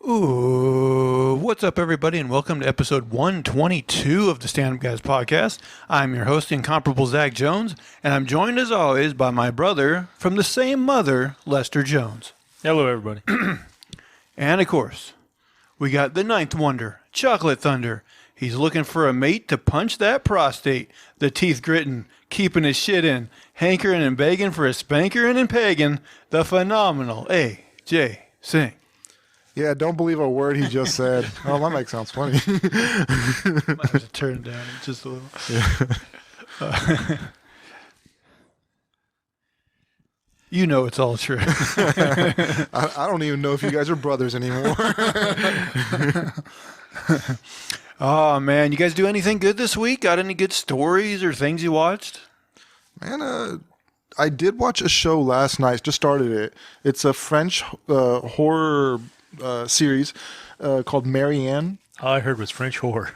Ooh, what's up, everybody, and welcome to episode 122 of the Stand Up Guys podcast. I'm your host, incomparable Zach Jones, and I'm joined as always by my brother from the same mother, Lester Jones. Hello, everybody. And of course, we got the ninth wonder, Chocolate Thunder. He's looking for a mate to punch that prostate, the teeth gritting, keeping his shit in, hankering and begging for a spanking and pegging, the phenomenal A.J. Singh. Yeah, don't believe a word he just said. Oh, my mic sounds funny. Might have to turn it down just a little. Yeah. You know it's all true. I don't even know if you guys are brothers anymore. Oh, man. You guys do anything good this week? Got any good stories or things you watched? Man, I did watch a show last night. Just started it. It's a French horror series called Marianne. All I heard was French horror.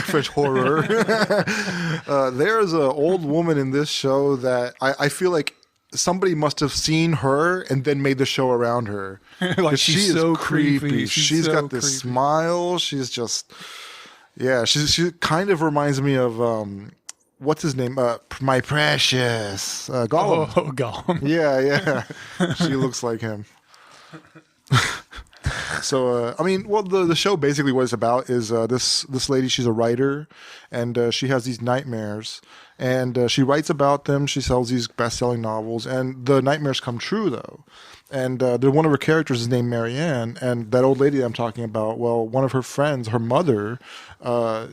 French horror. There's an old woman in this show that I feel like somebody must have seen her and then made the show around her. Like she she's is so creepy. She's so got this creepy. smile. She's just, yeah. She kind of reminds me of what's his name? My Precious Gollum. Oh, Gollum. Yeah. She looks like him. So, the show basically what it's about is this lady, she's a writer, and she has these nightmares, and she writes about them. She sells these best-selling novels, and the nightmares come true, though. And one of her characters is named Marianne, and that old lady I'm talking about, well, one of her friends, her mother,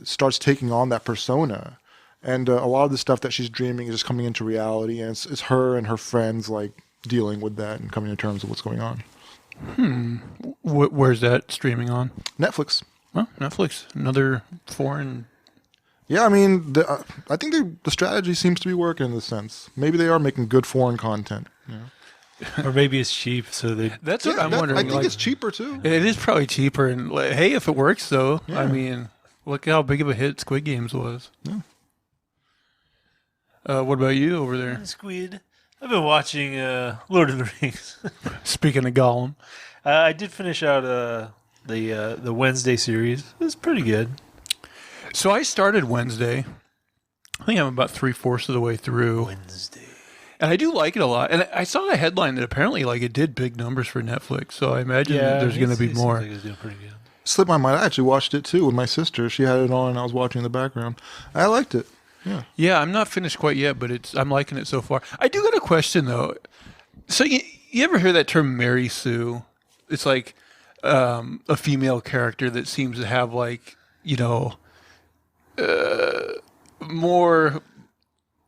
starts taking on that persona. And a lot of the stuff that she's dreaming is just coming into reality, and it's her and her friends, like, dealing with that and coming to terms with what's going on. Where's that streaming on? Netflix. Well, Netflix. Another foreign. Yeah, I mean, I think the strategy seems to be working in this sense. Maybe they are making good foreign content. Yeah. Or maybe it's cheap, so they... That's what I'm wondering. I think like, it's cheaper, too. It is probably cheaper. And hey, if it works, though, Yeah. I mean, look how big of a hit Squid Games was. Yeah. What about you over there? Squid. I've been watching Lord of the Rings. Speaking of Gollum. I did finish out the Wednesday series. It was pretty good. So I started Wednesday. I think I'm about 3/4 of the way through. Wednesday. And I do like it a lot. And I saw a headline that apparently like it did big numbers for Netflix. So I imagine that there's going to be more. I think it's doing pretty good. Slipped my mind. I actually watched it, too, with my sister. She had it on, and I was watching in the background. I liked it. Yeah. Yeah, I'm not finished quite yet, but I'm liking it so far. I do got a question though. So you ever hear that term Mary Sue? It's like a female character that seems to have like, more,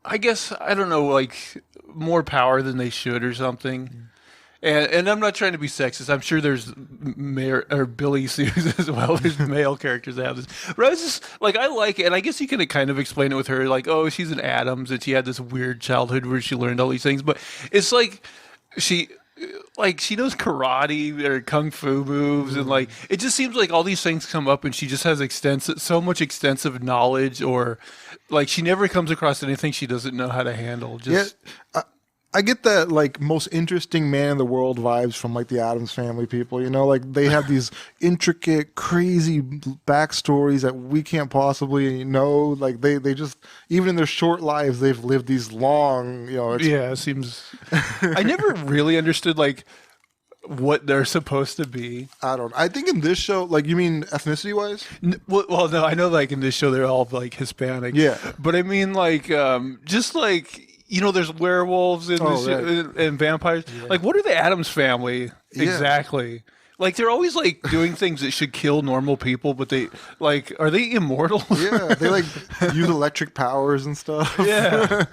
I guess, I don't know, like more power than they should or something. And I'm not trying to be sexist. I'm sure there's Billy Sues as well. There's male characters that have this. But I was just like, I like it. And I guess you can kind of explain it with her. Like, oh, she's an Addams and she had this weird childhood where she learned all these things. But it's like she knows karate or kung fu moves. And like, it just seems like all these things come up and she just has so much extensive knowledge, or like she never comes across anything she doesn't know how to handle. Just. Yeah. I get that, like, most interesting man in the world vibes from, like, the Addams Family people, like, they have these intricate, crazy backstories that we can't possibly know, like, they just, even in their short lives, they've lived these long, Yeah, it seems, I never really understood, like, what they're supposed to be. I think in this show, like, you mean ethnicity-wise? Well, no, I know, like, in this show, they're all, like, Hispanic. Yeah. But I mean, like, just, like... there's werewolves and vampires. Yeah. Like, what are the Addams Family exactly? Yeah. Like, they're always, like, doing things that should kill normal people, but they, like, are they immortal? Yeah, they, like, use electric powers and stuff. Yeah.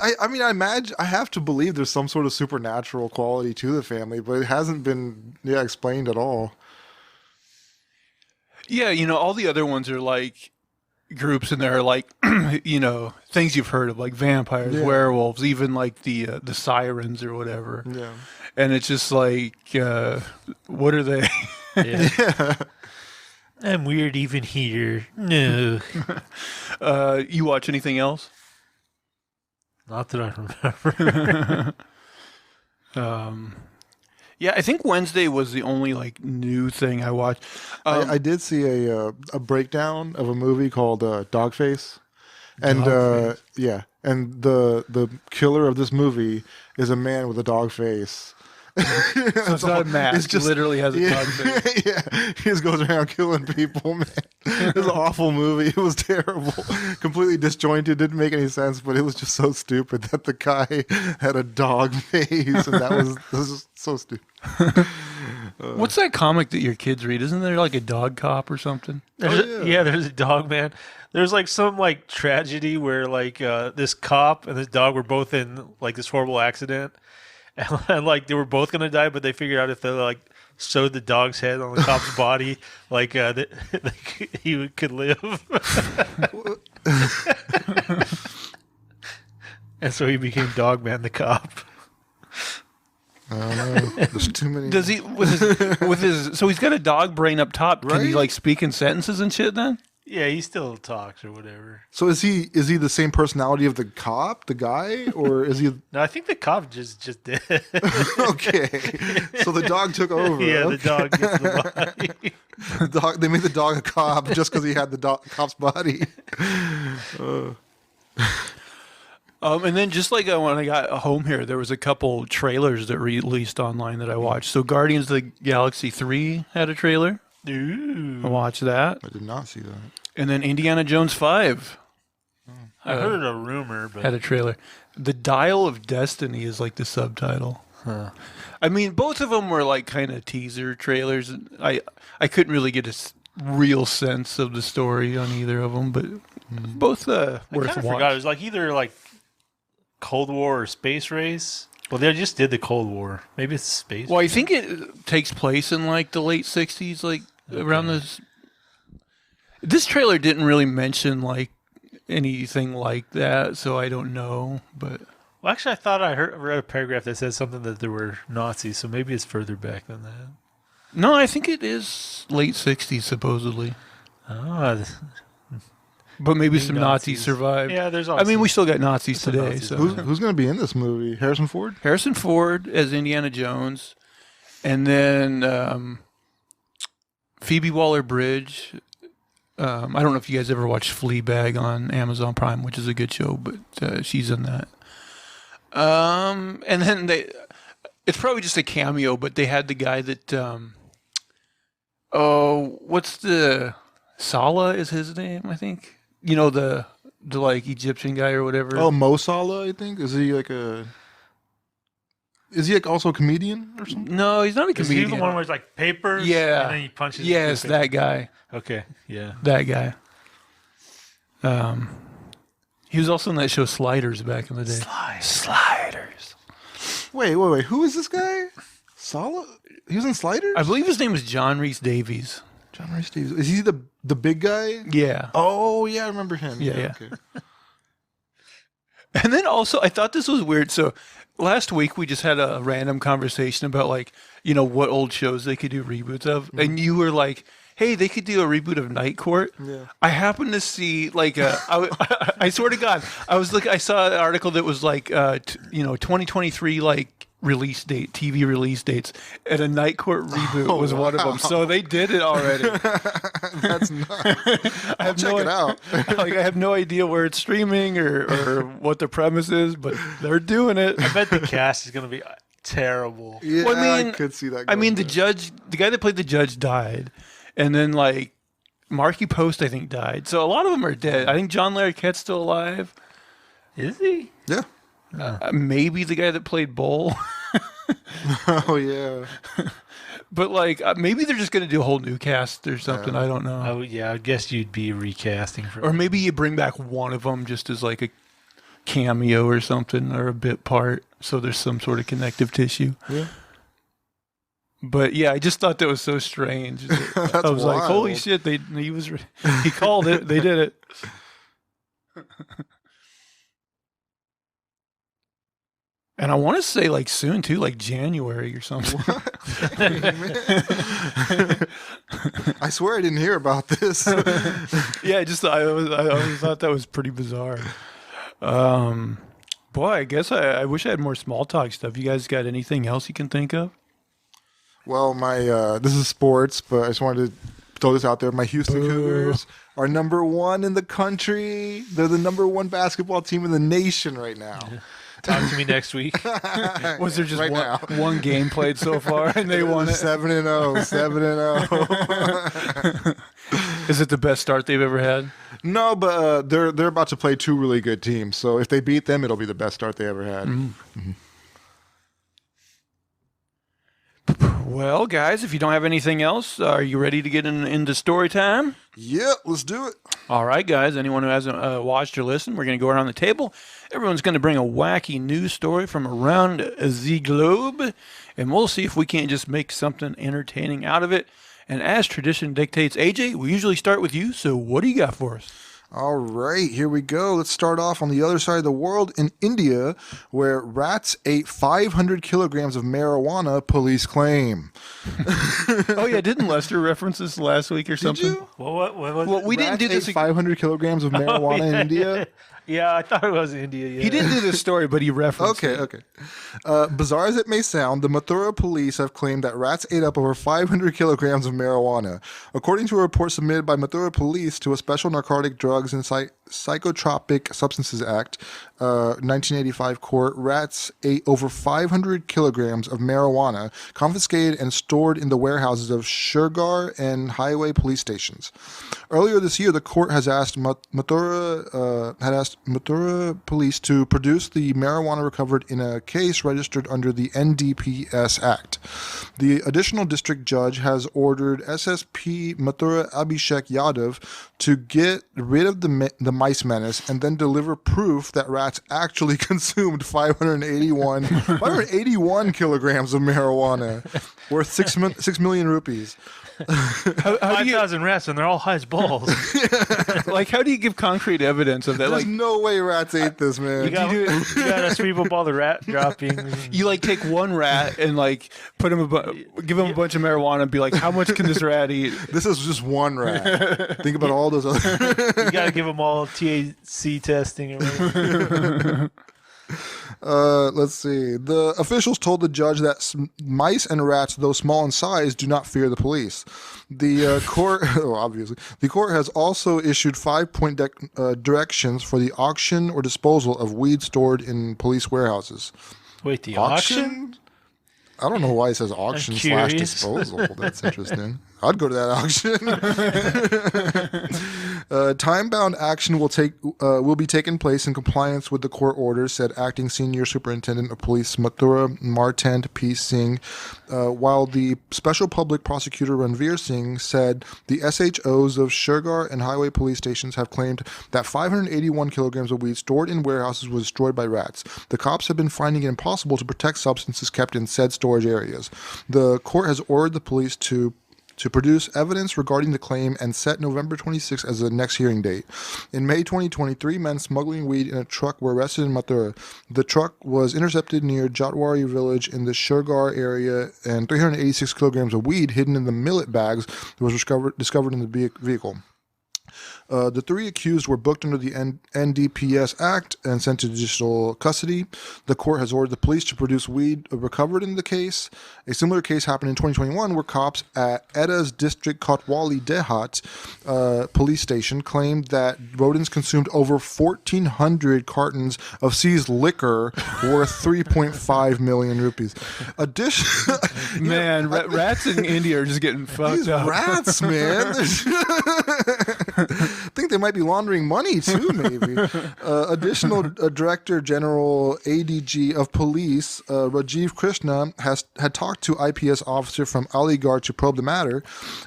I imagine, I have to believe there's some sort of supernatural quality to the family, but it hasn't been, explained at all. Yeah, all the other ones are, like... groups in there, like things you've heard of, like vampires, werewolves, even like the sirens or whatever. Yeah, and it's just like, what are they? Yeah. I'm weird even here. No. You watch anything else? Not that I remember. Yeah, I think Wednesday was the only like new thing I watched. I did see a breakdown of a movie called Dogface, and Dogface. yeah, and the killer of this movie is a man with a dog face. So it's not a mask. He literally has a yeah, dog face. yeah, he just goes around killing people, man. It was an awful movie. It was terrible, completely disjointed, didn't make any sense, but it was just so stupid that the guy had a dog face, and this was so stupid. What's that comic that your kids read? Isn't there like a dog cop or something? There's a dog man. There's like some like tragedy where like this cop and this dog were both in like this horrible accident, and like they were both gonna die, but they figured out if they like sewed the dog's head on the cop's body, like he could live. And so he became Dogman the cop. I don't know. There's too many. Does he with his? So he's got a dog brain up top. Can he Right? like speak in sentences and shit? Then Yeah, he still talks or whatever. So is he the same personality of the cop, the guy, or is he? No, I think the cop just did. Okay, so the dog took over. Yeah, Okay. the dog gets the body. The dog. They made the dog a cop just because he had the cop's body. and then just like when I got home here, there was a couple trailers that released online that I watched. So Guardians of the Galaxy 3 had a trailer. Ooh. I watched that, I did not see that. and then Indiana Jones 5 I heard a rumor, but had a trailer. The Dial of Destiny is like the subtitle. I mean, both of them were like kind of teaser trailers. I couldn't really get a real sense of the story on either of them, but both I worth kind of forgot. It watching. was like either like Cold War or Space Race. Well, they just did the Cold War. Maybe it's Space. Well, I think it takes place in like the late '60s, like around this. This trailer didn't really mention like anything like that, so I don't know. But Well, actually, I thought I read a paragraph that said something that there were Nazis, so maybe it's further back than that. no, I think it is late '60s supposedly. Oh, But maybe some Nazis Nazis. survived. yeah. There's. I mean, we still got Nazis some today. Nazis. So Who's going to be in this movie? Harrison Ford. Harrison Ford as Indiana Jones, and then Phoebe Waller-Bridge. I don't know if you guys ever watched Fleabag on Amazon Prime, which is a good show, but she's in that. And then it's probably just a cameo, but they had the guy that, what's the, Salah is his name, I think. You know, the like Egyptian guy or whatever. Oh, Mo Salah, I think. Is he like also a comedian or something? No, he's not a Is he comedian. the one where it's like papers? Yeah. And then he punches. Yes, the that guy. Okay. Yeah. That guy. He was also in that show Sliders back in the day. Sliders. Wait. Who is this guy? Salah? He was in Sliders? I believe his name is John Rhys Davies. John Rice Davies. Is he the big guy? Yeah. Oh, yeah, I remember him. Yeah. Okay. And then also, I thought this was weird. So last week we just had a random conversation about like, you know, what old shows they could do reboots of. And you were like, hey, they could do a reboot of Night Court. Yeah. I happened to see like I swear to God, I saw an article that was like, 2023 like release date, TV release dates, and a Night Court reboot was one of them. So they did it already. That's nuts. I have Check it out. like I have no idea where it's streaming or what the premise is, but they're doing it. I bet the cast is gonna be terrible. Yeah, Well, I mean, I could see that. I mean, going the guy that played the judge died, and then like Marky Post, I think, died. So a lot of them are dead. I think John Larroquette's still alive. Is he? there. Maybe the guy that played Bull. Yeah. Oh yeah. But like maybe they're just gonna do a whole new cast or something. I don't know. Oh yeah, I guess you'd be recasting for. Or maybe you bring back one of them just as like a cameo or something, or a bit part, so there's some sort of connective tissue. Yeah. But yeah, I just thought that was so strange. I was like, wild. "Holy shit!" He called it. They did it. And I want to say like soon too, like January or something. I swear I didn't hear about this. Yeah, I always thought that was pretty bizarre. Boy, I guess I wish I had more small talk stuff. You guys got anything else you can think of? Well, my this is sports, but I just wanted to throw this out there. My Houston Cougars are number 1 in the country. They're the number 1 basketball team in the nation right now. Talk to me next week. Was there just Right now. one game played so far and they won it? 7-0, 7-0. Is it the best start they've ever had? No, but they're about to play 2 really good teams. So if they beat them, it'll be the best start they ever had. Mm-hmm. Well, guys, if you don't have anything else, are you ready to get into story time? Yeah, let's do it. All right, guys. Anyone who hasn't watched or listened, we're going to go around the table. Everyone's going to bring a wacky news story from around the globe, and we'll see if we can't just make something entertaining out of it. And as tradition dictates, AJ, we usually start with you, so what do you got for us? All right, here we go. Let's start off on the other side of the world in India, where rats ate 500 kilograms of marijuana, police claim. Oh, yeah, didn't Lester reference this last week or something? Did you? What was Well, it? we didn't do this. 500 kilograms of marijuana in India? Yeah, I thought it was India. Yeah. He didn't do this story, but he referenced it. Okay. Bizarre as it may sound, the Mathura police have claimed that rats ate up over 500 kilograms of marijuana. According to a report submitted by Mathura police to a Special Narcotic Drugs and Psychotropic Substances Act, 1985 court, rats ate over 500 kilograms of marijuana confiscated and stored in the warehouses of Shergar and highway police stations. Earlier this year, the court has asked Mathura police to produce the marijuana recovered in a case registered under the NDPS Act. The additional district judge has ordered SSP Mathura Abhishek Yadav to get rid of the mice menace and then deliver proof that rats actually consumed 581 kilograms of marijuana, worth 6 million rupees. How do you, 5,000 rats, and they're all high as balls. like, how do you give concrete evidence of that? There's Like, no way rats ate this, man. You got us people all the rat dropping. you like take one rat and like put him give him a bunch of marijuana and be like, how much can this rat eat? This is just one rat. Think about all those other. You got to give them all THC testing. Or whatever. Let's see. The officials told the judge that mice and rats, though small in size, do not fear the police. The court, obviously, the court has also issued 5-point directions for the auction or disposal of weed stored in police warehouses. Wait, the auction? I don't know why it says auction / curious. disposal. That's interesting. I'd go to that auction. Time-bound action will be taken place in compliance with the court orders, said Acting Senior Superintendent of Police Mathura Martand P. Singh, while the Special Public Prosecutor Ranveer Singh said the SHOs of Shergar and highway police stations have claimed that 581 kilograms of weed stored in warehouses was destroyed by rats. The cops have been finding it impossible to protect substances kept in said storage areas. The court has ordered the police to produce evidence regarding the claim and set November 26 as the next hearing date. In May 2020, 3 men smuggling weed in a truck were arrested in Mathura. The truck was intercepted near Jatwari village in the Shergar area, and 386 kilograms of weed hidden in the millet bags was discovered in the vehicle. The 3 accused were booked under the NDPS Act and sent to judicial custody. The court has ordered the police to produce weed recovered in the case. A similar case happened in 2021 where cops at Edda's district Kotwali Dehat police station claimed that rodents consumed over 1,400 cartons of seized liquor worth 3.5 million rupees. Man, rats in India are just getting fucked These up. rats, man. I think they might be laundering money too, maybe. Additional Director General ADG of Police, Rajiv Krishna, had talked to IPS officer from Aligarh to probe the matter.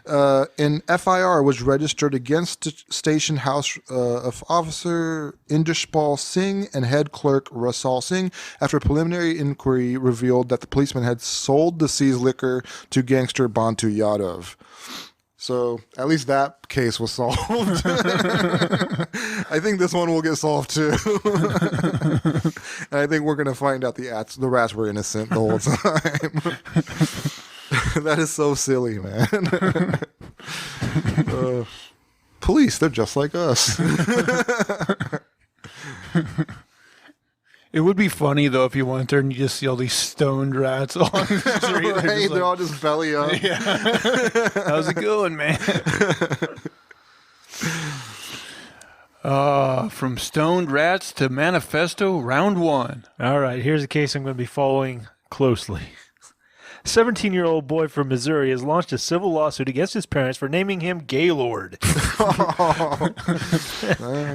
An FIR was registered against the station house of Officer Inderspal Singh and head clerk Rasal Singh after a preliminary inquiry revealed that the policeman had sold the seized liquor to gangster Bantu Yadav. So at least that case was solved. I think this one will get solved too. And I think we're going to find out the rats were innocent the whole time. That is so silly, man. Police, they're just like us. It would be funny though if you went there and you just see all these stoned rats along the street. Right? They're all just belly up. Yeah. How's it going, man? From stoned rats to manifesto, round 1. All right, here's a case I'm going to be following closely. 17-year-old boy from Missouri has launched a civil lawsuit against his parents for naming him Gaylord, a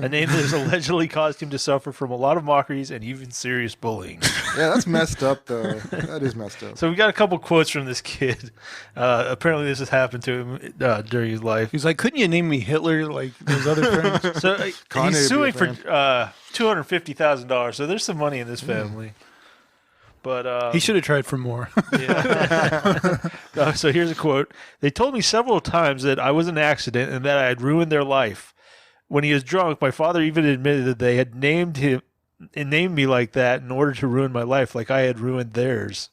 name that has allegedly caused him to suffer from a lot of mockeries and even serious bullying. Yeah, that's messed up, though. That is messed up. So we got a couple quotes from this kid. Apparently this has happened to him during his life. He's like, couldn't you name me Hitler like those other friends? So Kanye he's suing would be for a $250,000. So there's some money in this family. But He should have tried for more. yeah. So here's a quote. They told me several times that I was an accident and that I had ruined their life. When he was drunk, my father even admitted that they had named me like that in order to ruin my life, like I had ruined theirs.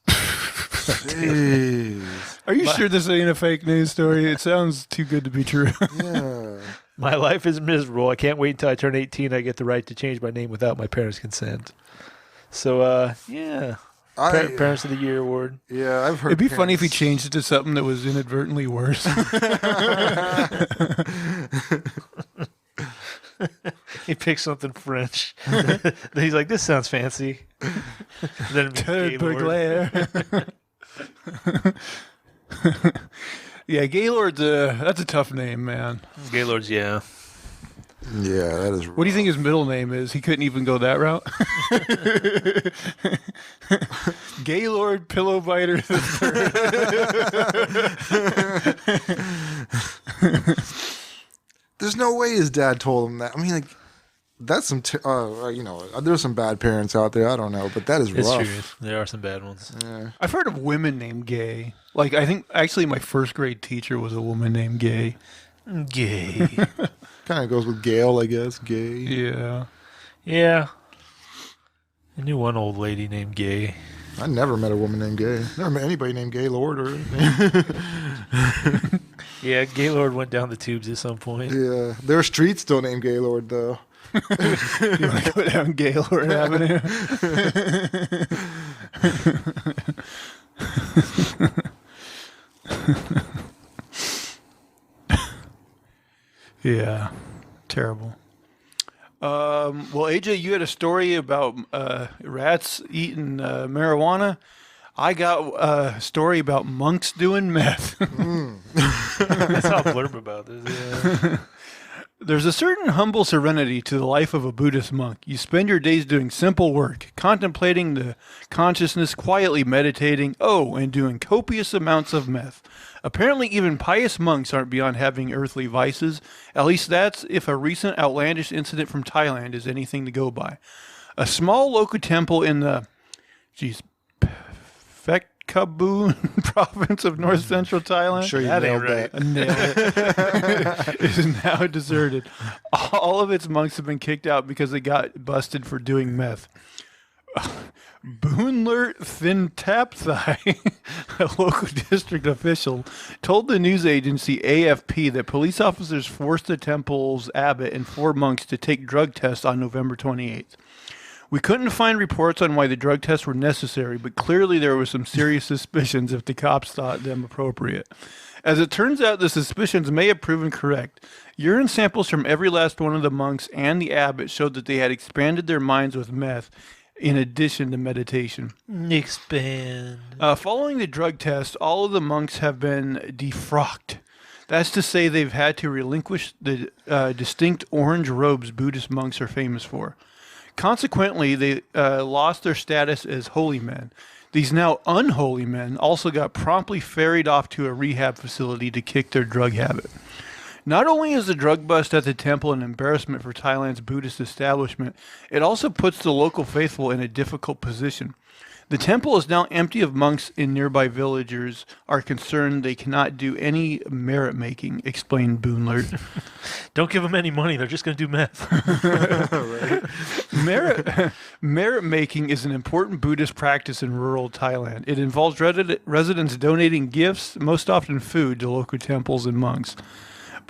Jeez. Are you sure this ain't a fake news story? It sounds too good to be true. Yeah. My life is miserable. I can't wait until I turn 18. I get the right to change my name without my parents' consent. So, yeah. Parents of the Year award. Yeah, I've heard. It'd be funny if he changed it to something that was inadvertently worse. He picks something French. Then he's like, "This sounds fancy." Then it becomes Gaylord. Yeah, Gaylord's that's a tough name, man. Gaylord's, yeah. Yeah, that is. What do you think his middle name is? He couldn't even go that route. Gaylord Pillow Biter III. There's no way his dad told him that. I mean, like, that's some. There's some bad parents out there. I don't know, but that is It's rough. true. There are some bad ones. Yeah. I've heard of women named Gay. Like, I think actually my first grade teacher was a woman named Gay. Gay. Kind of goes with Gail, I guess. Gay. Yeah. Yeah. I knew one old lady named Gay. I never met a woman named Gay. Never met anybody named Gaylord or anything. Yeah, Gaylord went down the tubes at some point. Yeah, there are streets still named Gaylord though. You want to go down Gaylord Avenue? Yeah, terrible. Well, AJ, you had a story about rats eating marijuana. I got a story about monks doing meth. I saw a blurb about this. Yeah. There's a certain humble serenity to the life of a Buddhist monk. You spend your days doing simple work, contemplating the consciousness, quietly meditating, and doing copious amounts of meth. Apparently, even pious monks aren't beyond having earthly vices. At least that's if a recent outlandish incident from Thailand is anything to go by. A small local temple in the, Phekabun province of north central Thailand. I'm sure you That ain't nailed right. that. Nailed it. Is now deserted. All of its monks have been kicked out because they got busted for doing meth. Boonlert Thintapthai, a local district official, told the news agency AFP that police officers forced the temple's abbot and 4 monks to take drug tests on November 28th. We couldn't find reports on why the drug tests were necessary, but clearly there were some serious suspicions if the cops thought them appropriate. As it turns out, the suspicions may have proven correct. Urine samples from every last one of the monks and the abbot showed that they had expanded their minds with meth in addition to meditation. Expand. Following the drug test, all of the monks have been defrocked. That's to say they've had to relinquish the distinct orange robes Buddhist monks are famous for. Consequently, they lost their status as holy men. These now unholy men also got promptly ferried off to a rehab facility to kick their drug habit. Not only is the drug bust at the temple an embarrassment for Thailand's Buddhist establishment, it also puts the local faithful in a difficult position. The temple is now empty of monks, and nearby villagers are concerned they cannot do any merit making, explained Boonlert. Don't give them any money. They're just going to do meth. Merit making is an important Buddhist practice in rural Thailand. It involves residents donating gifts, most often food, to local temples and monks.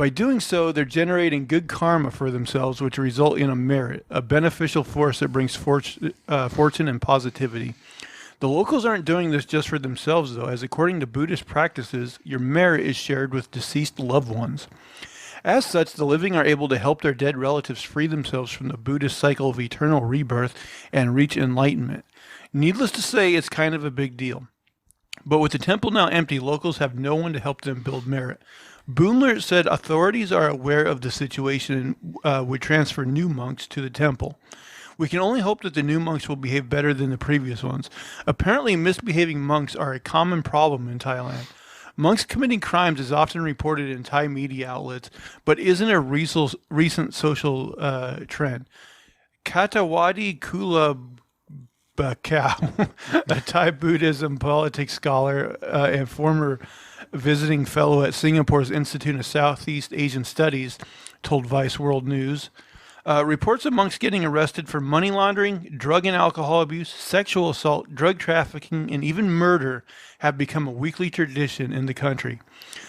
By doing so, they're generating good karma for themselves, which result in a merit, a beneficial force that brings fortune and positivity. The locals aren't doing this just for themselves, though, as according to Buddhist practices, your merit is shared with deceased loved ones. As such, the living are able to help their dead relatives free themselves from the Buddhist cycle of eternal rebirth and reach enlightenment. Needless to say, it's kind of a big deal. But with the temple now empty, locals have no one to help them build merit. Boonler said authorities are aware of the situation and would transfer new monks to the temple. We can only hope that the new monks will behave better than the previous ones. Apparently, misbehaving monks are a common problem in Thailand. Monks committing crimes is often reported in Thai media outlets, but isn't a recent social trend. Katawadi Kula Bakau, a Thai Buddhism politics scholar and former visiting fellow at Singapore's Institute of Southeast Asian Studies, told Vice World News. Reports of monks getting arrested for money laundering, drug and alcohol abuse, sexual assault, drug trafficking, and even murder have become a weekly tradition in the country.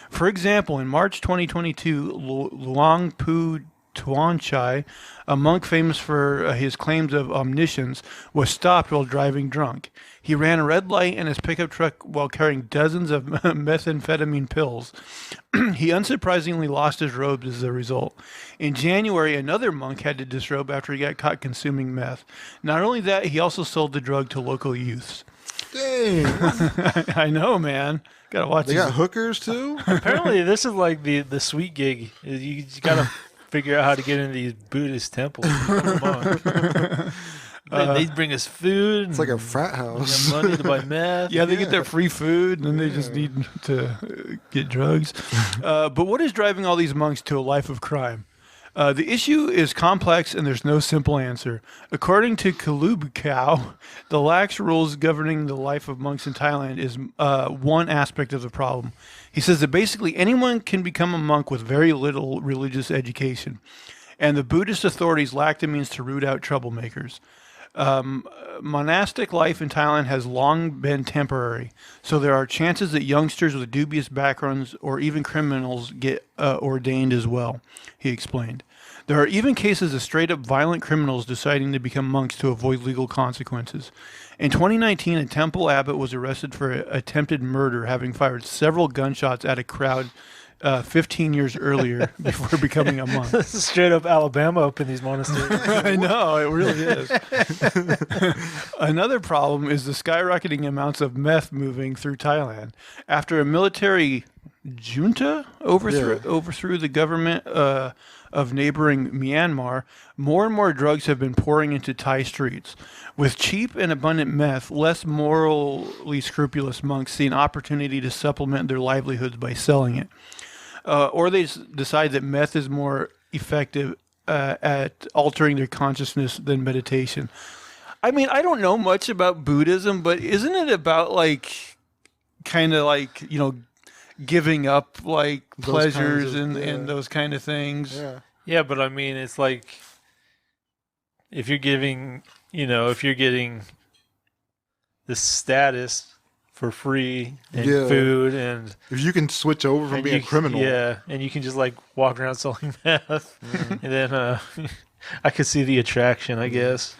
For example, in March 2022, Luang Pu Tuanchai, a monk famous for his claims of omniscience, was stopped while driving drunk. He ran a red light in his pickup truck while carrying dozens of methamphetamine pills. He unsurprisingly lost his robes as a result. In January, another monk had to disrobe after he got caught consuming meth. Not only that, he also sold the drug to local youths. Dang. I know, man. Gotta watch They these- got hookers too? Apparently, this is like the sweet gig. You just gotta figure out how to get into these Buddhist temples. They bring us food. It's like a frat we house. got money to buy meth. Yeah, they get their free food, and then they just need to get drugs. But what is driving all these monks to a life of crime? The issue is complex, and there's no simple answer. According to Kalubkau, the lax rules governing the life of monks in Thailand is one aspect of the problem. He says that basically anyone can become a monk with very little religious education, and the Buddhist authorities lack the means to root out troublemakers. Monastic life in Thailand has long been temporary, so there are chances that youngsters with dubious backgrounds or even criminals get ordained as well, he explained. There are even cases of straight-up violent criminals deciding to become monks to avoid legal consequences. In 2019, a temple abbot was arrested for attempted murder, having fired several gunshots at a crowd 15 years earlier before becoming a monk. This is straight up Alabama up in these monasteries. I know, it really is. Another problem is the skyrocketing amounts of meth moving through Thailand. After a military junta overthrew the government of neighboring Myanmar, more and more drugs have been pouring into Thai streets. With cheap and abundant meth, less morally scrupulous monks see an opportunity to supplement their livelihoods by selling it. Or they decide that meth is more effective at altering their consciousness than meditation. I mean, I don't know much about Buddhism, but isn't it about kind of giving up Those pleasures kinds of- and those kind of things? Yeah. Yeah, but I mean, it's like if you're getting this status for free and Yeah. food and If you can switch over from and being a criminal. yeah, and you can just like walk around selling meth, and then I could see the attraction, I guess.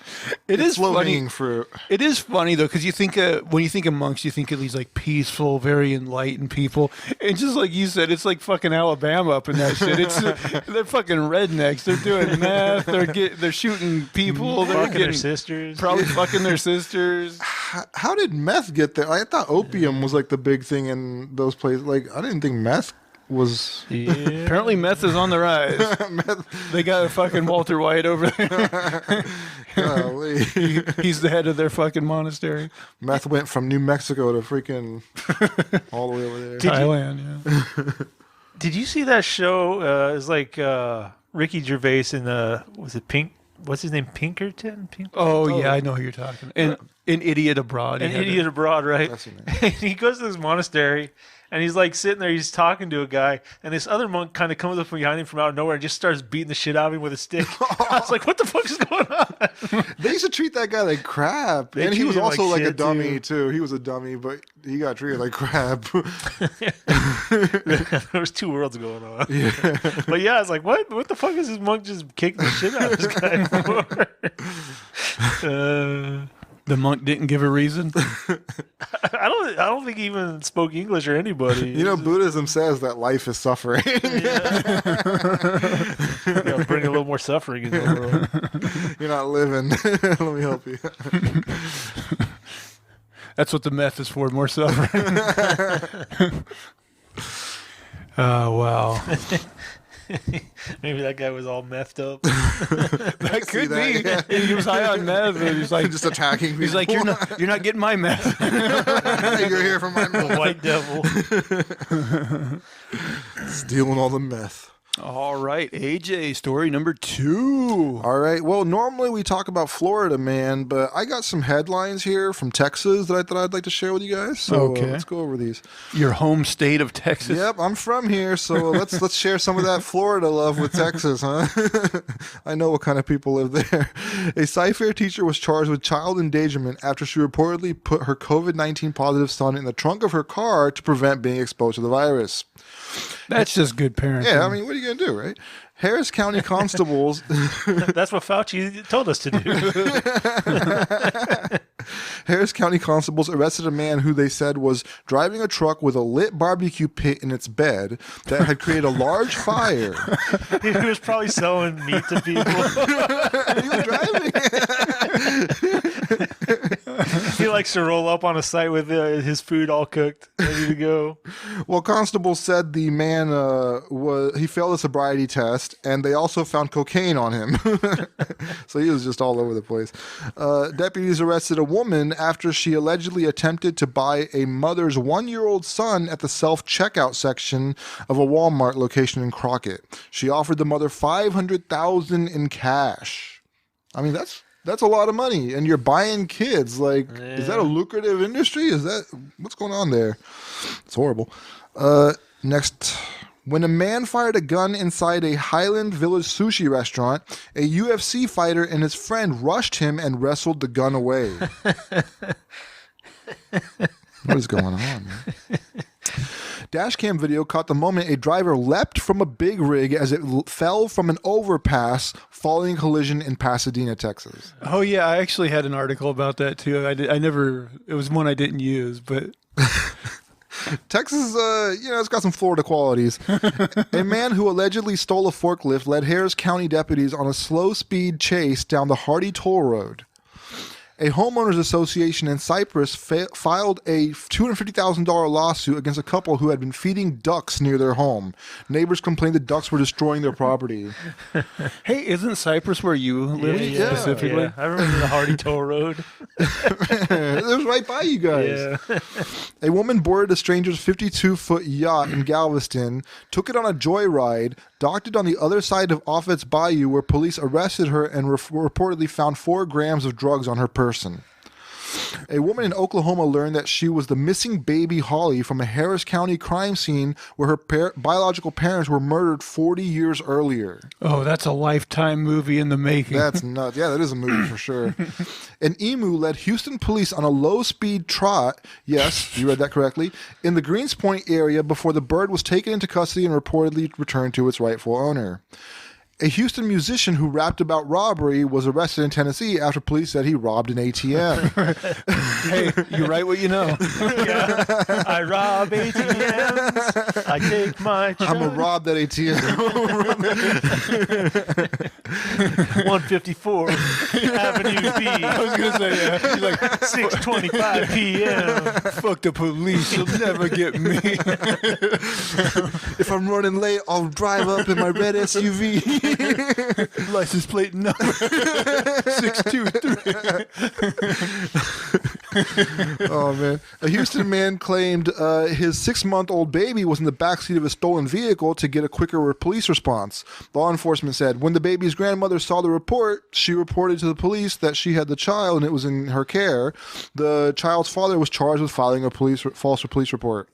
It is low funny. hanging fruit. It is funny though, because you think when you think of monks, you think of these peaceful, very enlightened people, and just like you said, it's like fucking Alabama up in that shit. It's they're fucking rednecks. They're doing meth. They're shooting people. They're Fucking their getting sisters. probably fucking their sisters. How did meth get there? I thought opium was like the big thing in those places. Like I didn't think meth was. Yeah. Apparently, meth is on the rise. Meth. They got a fucking Walter White over there. Golly. He's the head of their fucking monastery. Meth went from New Mexico to freaking all the way over there. Thailand, yeah. Did you see that show? It's like Ricky Gervais and was it Pink? What's his name? Pinkerton? Oh, yeah, I know who you're talking. And An idiot abroad. An idiot abroad, right? That's your name. And he goes to this monastery, and he's like sitting there, he's talking to a guy, and this other monk kind of comes up behind him from out of nowhere and just starts beating the shit out of him with a stick. I was like, what the fuck is going on? They used to treat that guy like crap. They And he was treated him also like like a shit, dummy, too. He was a dummy, but he got treated like crap. There was two worlds going on. Yeah. But yeah, I was like, what the fuck is this monk just kicking the shit out of this guy for? The monk didn't give a reason. I don't think he even spoke English or anybody. You know, Buddhism says that life is suffering. Yeah, bring a little more suffering into the world. You're not living. Let me help you. That's what the meth is for, more suffering. Oh, wow. Maybe that guy was all methed up. That could be. that, yeah. He was high on meth. And he's like, Just attacking people. he's like, you're not getting my meth. You're here for my The meth. white devil. Stealing all the meth. All right, AJ, story number 2. All right. Well, normally we talk about Florida, man, but I got some headlines here from Texas that I thought I'd like to share with you guys. So Okay. let's go over these. Your home state of Texas. Yep, I'm from here, so let's share some of that Florida love with Texas, huh? I know what kind of people live there. A sci-fair teacher was charged with child endangerment after she reportedly put her COVID-19 positive son in the trunk of her car to prevent being exposed to the virus. That's just good parenting. Yeah, I mean, what are you going to do, right? Harris County constables... That's what Fauci told us to do. Harris County constables arrested a man who they said was driving a truck with a lit barbecue pit in its bed that had created a large fire. He was probably selling meat to people. He was driving. He likes to roll up on a site with his food all cooked, ready to go. Well, constables said the man he failed a sobriety test, and they also found cocaine on him. So he was just all over the place. Deputies arrested a woman after she allegedly attempted to buy a mother's 1-year-old son at the self-checkout section of a Walmart location in Crockett. She offered the mother $500,000 in cash. I mean, that's a lot of money, and you're buying kids. Like, is that a lucrative industry? What's going on there? It's horrible. Next, when a man fired a gun inside a Highland Village sushi restaurant, a UFC fighter and his friend rushed him and wrestled the gun away. What is going on, man? Dashcam video caught the moment a driver leapt from a big rig as it fell from an overpass following a collision in Pasadena, Texas. Oh, yeah, I actually had an article about that, too. I never, it was one I didn't use, but... Texas, it's got some Florida qualities. A man who allegedly stole a forklift led Harris County deputies on a slow-speed chase down the Hardy Toll Road. A homeowners association in Cyprus filed a $250,000 lawsuit against a couple who had been feeding ducks near their home. Neighbors complained the ducks were destroying their property. Hey, isn't Cyprus where you live specifically? Yeah. I remember the Hardy Toll Road. It was right by you guys. Yeah. A woman boarded a stranger's 52-foot yacht in Galveston, took it on a joyride, docked it on the other side of Offit's Bayou, where police arrested her and reportedly found 4 grams of drugs on her person. A woman in Oklahoma learned that she was the missing baby Holly from a Harris County crime scene where her biological parents were murdered 40 years earlier. Oh, that's a Lifetime movie in the making. That's nuts. Yeah, that is a movie for sure. An emu led Houston police on a low-speed trot, yes, you read that correctly, in the Greens Point area before the bird was taken into custody and reportedly returned to its rightful owner. A Houston musician who rapped about robbery was arrested in Tennessee after police said he robbed an ATM. Hey, you write what you know. Yeah. I rob ATMs. I take my I'm going to rob that ATM. 154 Avenue B. I was going to say, yeah. He's like, 6:25 p.m. fuck the police. You'll never get me. If I'm running late, I'll drive up in my red SUV. License plate number 623. Oh man! A Houston man claimed his 6-month-old baby was in the backseat of a stolen vehicle to get a quicker police response. Law enforcement said when the baby's grandmother saw the report, she reported to the police that she had the child and it was in her care. The child's father was charged with filing a false police report.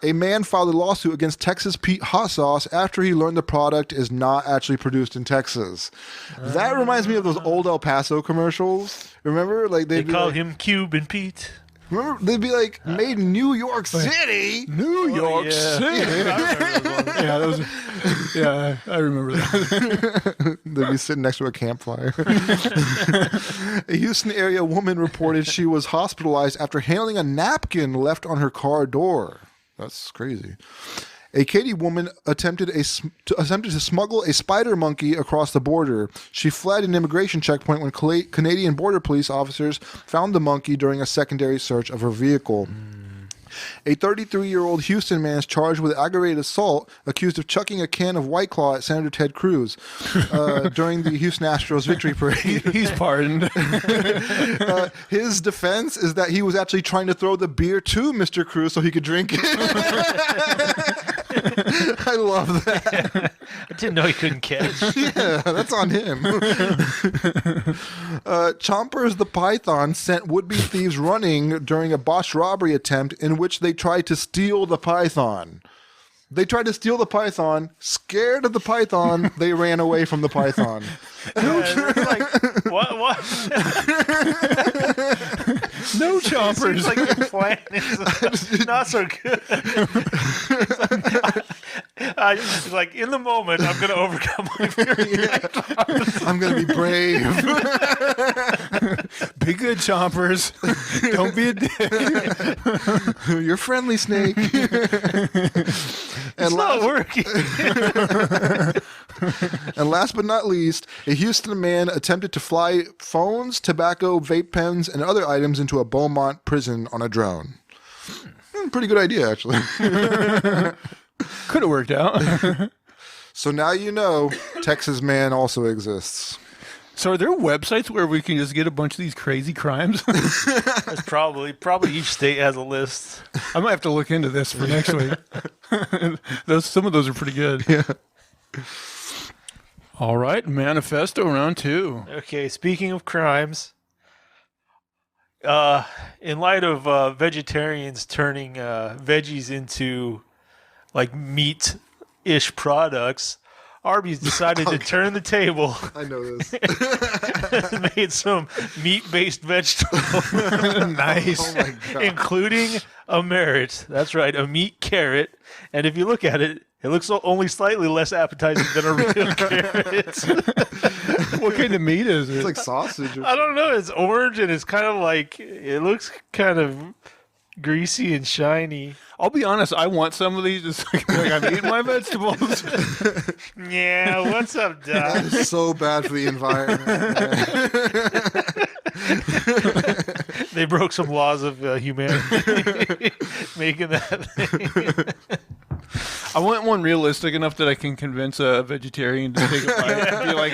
A man filed a lawsuit against Texas Pete hot sauce after he learned the product is not actually produced in Texas. That reminds me of those old El Paso commercials. Remember, like They call him Cube and Pete. Remember, they'd be like made in New York City. New York yeah. City. Yeah, I remember that. They'd be sitting next to a campfire. A Houston area woman reported she was hospitalized after handling a napkin left on her car door. That's crazy. A Katy woman attempted to smuggle a spider monkey across the border. She fled an immigration checkpoint when Canadian Border Police officers found the monkey during a secondary search of her vehicle. A 33-year-old Houston man is charged with aggravated assault, accused of chucking a can of White Claw at Senator Ted Cruz during the Houston Astros victory parade. He's pardoned. His defense is that he was actually trying to throw the beer to Mr. Cruz so he could drink it. I love that. I didn't know he couldn't catch. Yeah, that's on him. Chompers the Python sent would-be thieves running during a botched robbery attempt in which they tried to steal the python. They tried to steal the python. Scared of the python, they ran away from the python. Like, what? No It chompers. seems like your plan is not so good. Like in the moment, I'm going to overcome my fear. I'm going to be brave. Be good, chompers. Don't be a dick. You're friendly, Snake. It's not working. And last but not least, a Houston man attempted to fly phones, tobacco, vape pens, and other items into a Beaumont prison on a drone. Pretty good idea, actually. Could have worked out. So now you know Texas Man also exists. So are there websites where we can just get a bunch of these crazy crimes? That's probably each state has a list. I might have to look into this for next week. Some of those are pretty good. Yeah. All right, manifesto round 2. Okay, speaking of crimes, in light of vegetarians turning veggies into like meat-ish products, Arby's decided to turn the table I know this. and made some meat-based vegetables, Nice. Oh my God. including a merit. That's right, a meat carrot. And if you look at it, it looks only slightly less appetizing than a real carrot. What kind of meat is it? It's like sausage. I don't know. It's orange and it's kind of like, it looks kind of greasy and shiny. I'll be honest, I want some of these. Just like I'm eating my vegetables. Yeah, what's up, Doc? It's so bad for the environment. They broke some laws of humanity making that thing. I want one realistic enough that I can convince a vegetarian to take a bite and be like,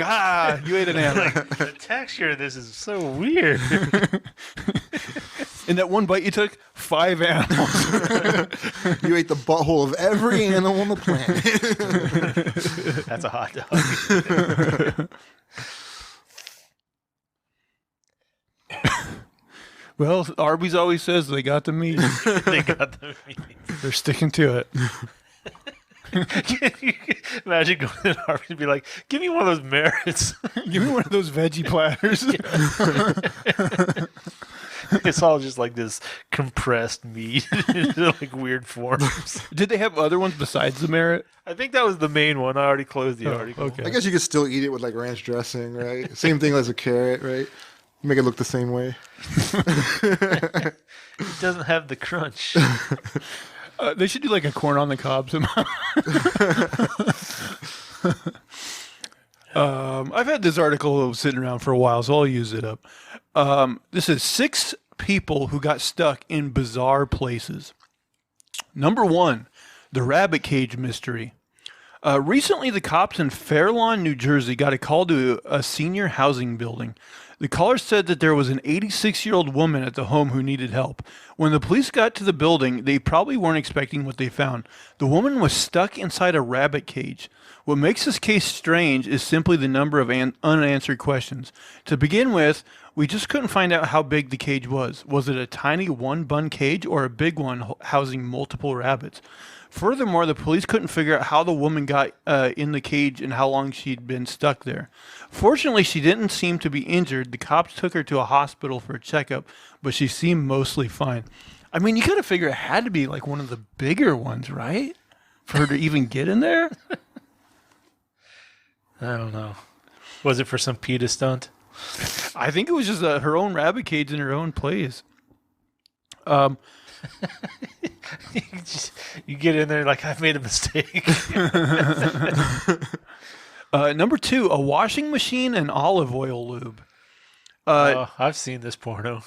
you ate an animal. The texture of this is so weird. In that one bite you took, 5 animals. You ate the butthole of every animal on the planet. That's a hot dog. Well, Arby's always says they got the meat. They got the meat. They're sticking to it. Imagine going to Arby and be like, give me one of those merits. Give me one of those veggie platters. It's all just like this compressed meat into like weird forms. Did they have other ones besides the merit? I think that was the main one. I already closed the article. Okay. I guess you could still eat it with like ranch dressing, right? Same thing as a carrot, right? Make it look the same way. It doesn't have the crunch. They should do like a corn on the cob somehow. I've had this article sitting around for a while, so I'll use it up. This is 6 people who got stuck in bizarre places. Number 1, the rabbit cage mystery. Recently, the cops in Fairlawn, New Jersey, got a call to a senior housing building. The caller said that there was an 86-year-old woman at the home who needed help. When the police got to the building, they probably weren't expecting what they found. The woman was stuck inside a rabbit cage. What makes this case strange is simply the number of unanswered questions. To begin with, we just couldn't find out how big the cage was. Was it a tiny one-bun cage or a big one housing multiple rabbits? Furthermore, the police couldn't figure out how the woman got in the cage and how long she'd been stuck there. Fortunately, she didn't seem to be injured. The cops took her to a hospital for a checkup, but she seemed mostly fine. I mean, you gotta figure it had to be like one of the bigger ones, right? For her to even get in there? I don't know. Was it for some PETA stunt? I think it was just her own rabbit cage in her own place. You get in there like, I've made a mistake. Number 2, a washing machine and olive oil lube. I've seen this porno.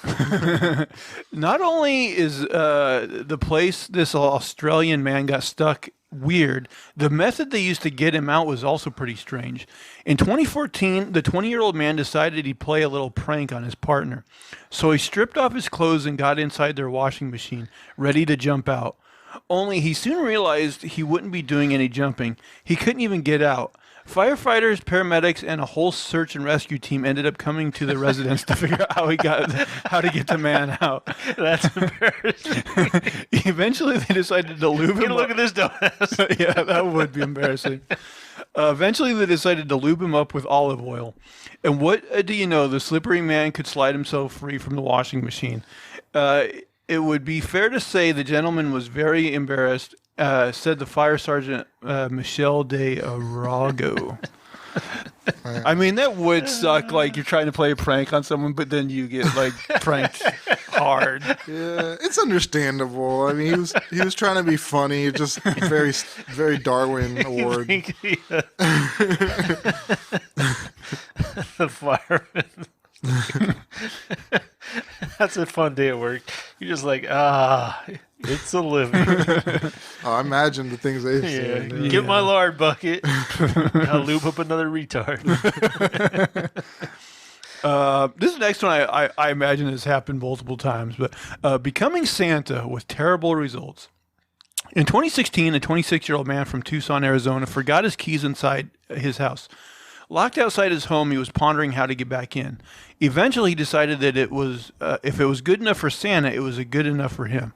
Not only is the place this Australian man got stuck weird, the method they used to get him out was also pretty strange. In 2014, the 20-year-old man decided he'd play a little prank on his partner. So he stripped off his clothes and got inside their washing machine, ready to jump out. Only he soon realized he wouldn't be doing any jumping. He couldn't even get out. Firefighters, paramedics, and a whole search and rescue team ended up coming to the residence to figure out how to get the man out. That's embarrassing. Eventually, they decided to lube him up. Look at this dumbass. Yeah, that would be embarrassing. Eventually, they decided to lube him up with olive oil. And what do you know? The slippery man could slide himself free from the washing machine. It would be fair to say the gentleman was very embarrassed, said the fire sergeant, Michelle de Arago. I mean, that would suck. Like, you're trying to play a prank on someone, but then you get, like, pranked hard. Yeah, it's understandable. I mean, he was trying to be funny. Just very Darwin award. The fireman. That's a fun day at work. You're just like, it's a living. I imagine the things they've said. Yeah. Get my lard bucket. I'll lube up another retard. This next one, I imagine has happened multiple times, but becoming Santa with terrible results. In 2016, a 26-year-old man from Tucson, Arizona, forgot his keys inside his house. Locked outside his home, he was pondering how to get back in. Eventually, he decided that if it was good enough for Santa, it was good enough for him.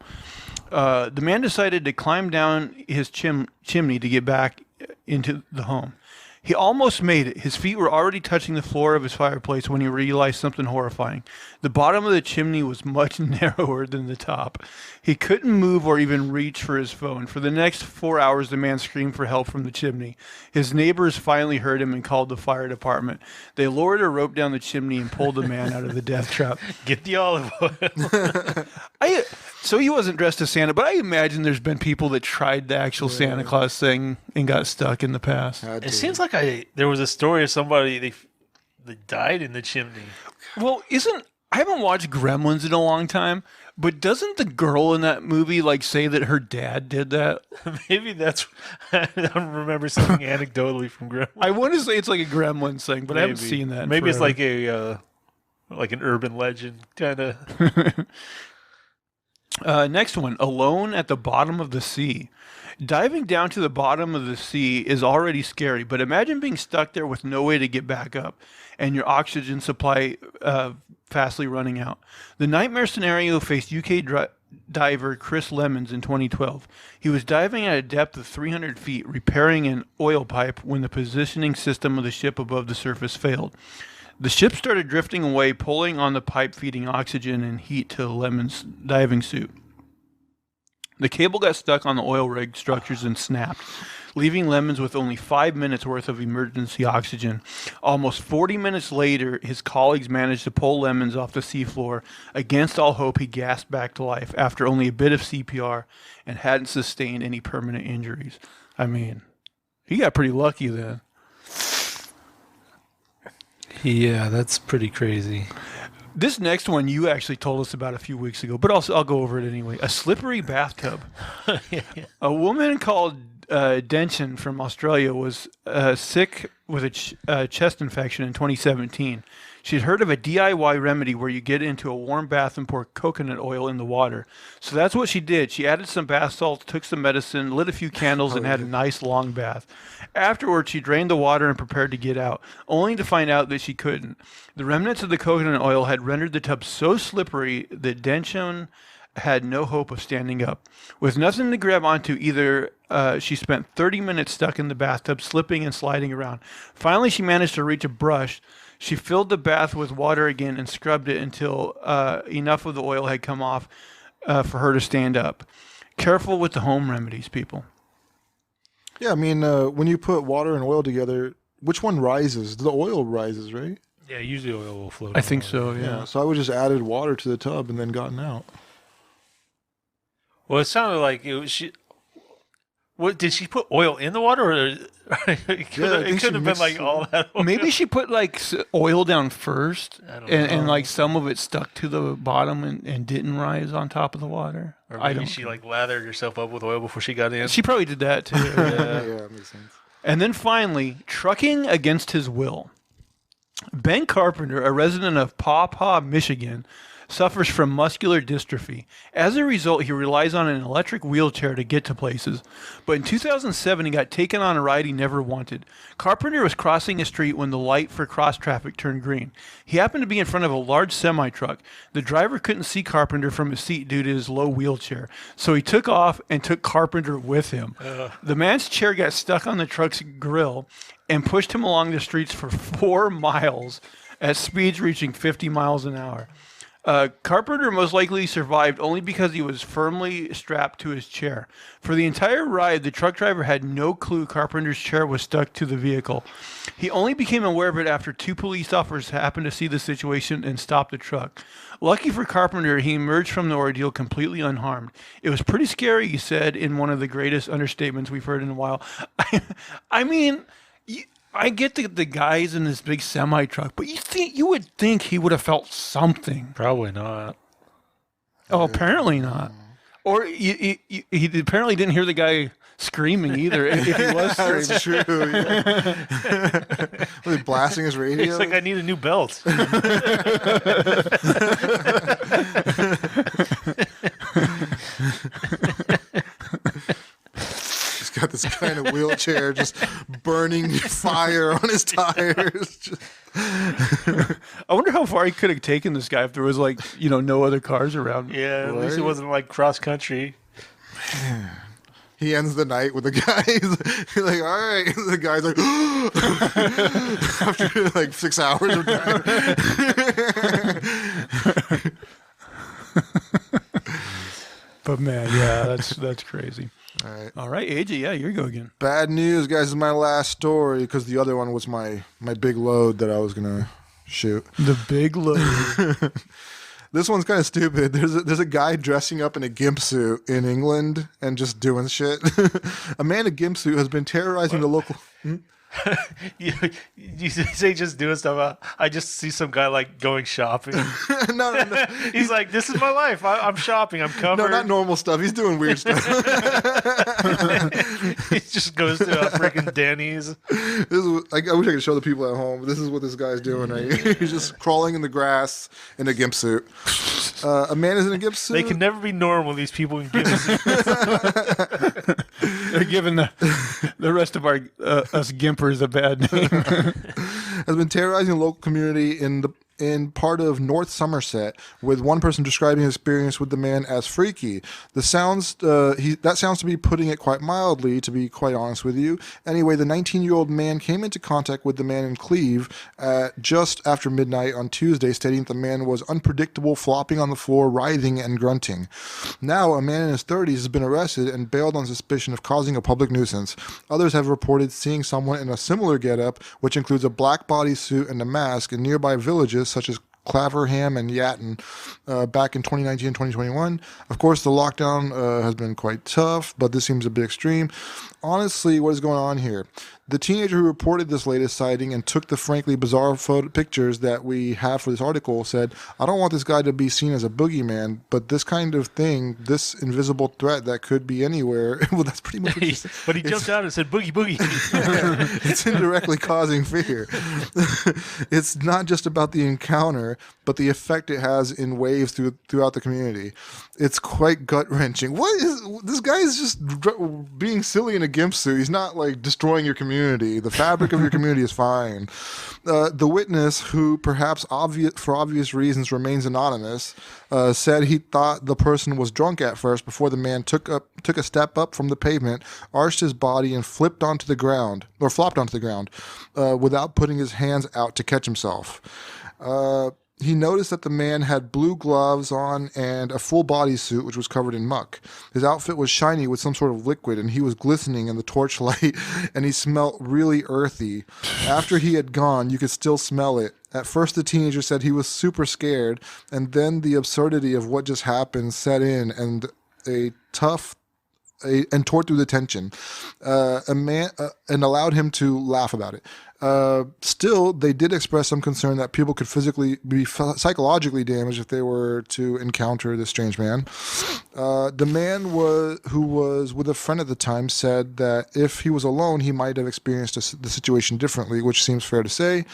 The man decided to climb down his chimney to get back into the home. He almost made it. His feet were already touching the floor of his fireplace when he realized something horrifying. The bottom of the chimney was much narrower than the top. He couldn't move or even reach for his phone. For the next 4 hours, the man screamed for help from the chimney. His neighbors finally heard him and called the fire department. They lowered a rope down the chimney and pulled the man out of the death trap. Get the olive oil. So he wasn't dressed as Santa, but I imagine there's been people that tried the actual Santa Claus thing and got stuck in the past. It seems like there was a story of somebody that died in the chimney. Well, I haven't watched Gremlins in a long time, but doesn't the girl in that movie like say that her dad did that? Maybe that's. I don't remember something anecdotally from Gremlins. I want to say it's like a Gremlins thing, but I haven't seen that. Maybe it's like like an urban legend kind of. Next one, alone at the bottom of the sea. Diving down to the bottom of the sea is already scary, but imagine being stuck there with no way to get back up and your oxygen supply fastly running out. The nightmare scenario faced UK diver Chris Lemons in 2012. He was diving at a depth of 300 feet, repairing an oil pipe when the positioning system of the ship above the surface failed. The ship started drifting away, pulling on the pipe feeding oxygen and heat to Lemon's diving suit. The cable got stuck on the oil rig structures and snapped, leaving Lemons with only 5 minutes worth of emergency oxygen. Almost 40 minutes later, his colleagues managed to pull Lemons off the seafloor. Against all hope, he gasped back to life after only a bit of CPR and hadn't sustained any permanent injuries. I mean, he got pretty lucky then. Yeah, that's pretty crazy. This next one you actually told us about a few weeks ago, but I'll go over it anyway. A slippery bathtub. A woman called Denchen from Australia was sick with a chest infection in 2017. She'd heard of a DIY remedy where you get into a warm bath and pour coconut oil in the water. So that's what she did. She added some bath salts, took some medicine, lit a few candles, and had a nice long bath. Afterwards, she drained the water and prepared to get out, only to find out that she couldn't. The remnants of the coconut oil had rendered the tub so slippery that Denchen had no hope of standing up. With nothing to grab onto either, she spent 30 minutes stuck in the bathtub, slipping and sliding around. Finally, she managed to reach a brush. She filled the bath with water again and scrubbed it until enough of the oil had come off for her to stand up. Careful with the home remedies, people. Yeah, I mean, when you put water and oil together, which one rises? The oil rises, right? Yeah, usually oil will float. I think so, yeah. So I would just added water to the tub and then gotten out. Well, it sounded like it was she. What did she put oil in the water, or it could have been like all that oil. Maybe she put like oil down first, I don't and know. like some of it stuck to the bottom and didn't rise on top of the water. Or I maybe don't. she like lathered herself up with oil before she got in. She probably did that too. Yeah, that makes sense. And then finally, trucking against his will. Ben Carpenter, a resident of Paw Paw, Michigan, suffers from muscular dystrophy. As a result, he relies on an electric wheelchair to get to places. But in 2007, he got taken on a ride he never wanted. Carpenter was crossing a street when the light for cross traffic turned green. He happened to be in front of a large semi-truck. The driver couldn't see Carpenter from his seat due to his low wheelchair, so he took off and took Carpenter with him. The man's chair got stuck on the truck's grill and pushed him along the streets for 4 miles at speeds reaching 50 miles an hour. Carpenter most likely survived only because he was firmly strapped to his chair. For the entire ride, the truck driver had no clue Carpenter's chair was stuck to the vehicle. He only became aware of it after 2 police officers happened to see the situation and stop the truck. Lucky for Carpenter, he emerged from the ordeal completely unharmed. It was pretty scary, he said, in one of the greatest understatements we've heard in a while. I mean, I get the guys in this big semi truck, but you would think he would have felt something. Probably not. Oh, apparently not. Or he apparently didn't hear the guy screaming either. If he was screaming, That's true. Yeah. Was he blasting his radio? It's like I need a new belt. He's got this kind of wheelchair, just burning fire on his tires. Just... I wonder how far he could have taken this guy if there was like no other cars around. Yeah, at least it wasn't like cross country. He ends the night with the guys. He's like, all right. The guy's like, after like 6 hours of driving. But man, yeah, that's crazy. All right, AJ, yeah, here you go again. Bad news, guys. This is my last story because the other one was my big load that I was gonna shoot. The big load. This one's kind of stupid. There's a guy dressing up in a gimp suit in England and just doing shit. A man in a gimp suit has been terrorizing the local. You say just doing stuff. I just see some guy like going shopping. No. He's like, this is my life. I'm shopping. I'm covered. No, not normal stuff. He's doing weird stuff. He just goes to freaking Denny's. I wish I could show the people at home. This is what this guy's doing right here. He's just crawling in the grass in a gimp suit. A man is in a gimp suit. They can never be normal, these people in gimp suits. They're giving the rest of our us gimpers a bad name. Has been terrorizing the local community in part of North Somerset, with one person describing his experience with the man as freaky. That sounds to be putting it quite mildly, to be quite honest with you. Anyway, the 19-year-old man came into contact with the man in Cleve just after midnight on Tuesday, stating that the man was unpredictable, flopping on the floor, writhing and grunting. Now, a man in his 30s has been arrested and bailed on suspicion of causing a public nuisance. Others have reported seeing someone in a similar getup, which includes a black bodysuit and a mask, in nearby villages such as Claverham and Yatton back in 2019 and 2021. Of course, the lockdown has been quite tough, but this seems a bit extreme. Honestly, what is going on here? The teenager who reported this latest sighting and took the frankly bizarre pictures that we have for this article said, I don't want this guy to be seen as a boogeyman, but this kind of thing, this invisible threat that could be anywhere, well, that's pretty much what he said. But he jumped out and said, boogie, boogie. It's indirectly causing fear. It's not just about the encounter, but the effect it has in waves throughout the community. It's quite gut-wrenching. This guy is just being silly in a gimp suit. He's not like destroying your community. The fabric of your community is fine. The witness, who perhaps for obvious reasons remains anonymous, said he thought the person was drunk at first before the man took a step up from the pavement, arched his body, and flopped onto the ground, without putting his hands out to catch himself. He noticed that the man had blue gloves on and a full bodysuit, which was covered in muck. His outfit was shiny with some sort of liquid, and he was glistening in the torchlight, and he smelled really earthy. After he had gone, you could still smell it. At first, the teenager said he was super scared, and then the absurdity of what just happened set in, and tore through the tension, and allowed him to laugh about it. Still, they did express some concern that people could be psychologically damaged if they were to encounter this strange man. The man who was with a friend at the time said that if he was alone, he might have experienced the situation differently, which seems fair to say.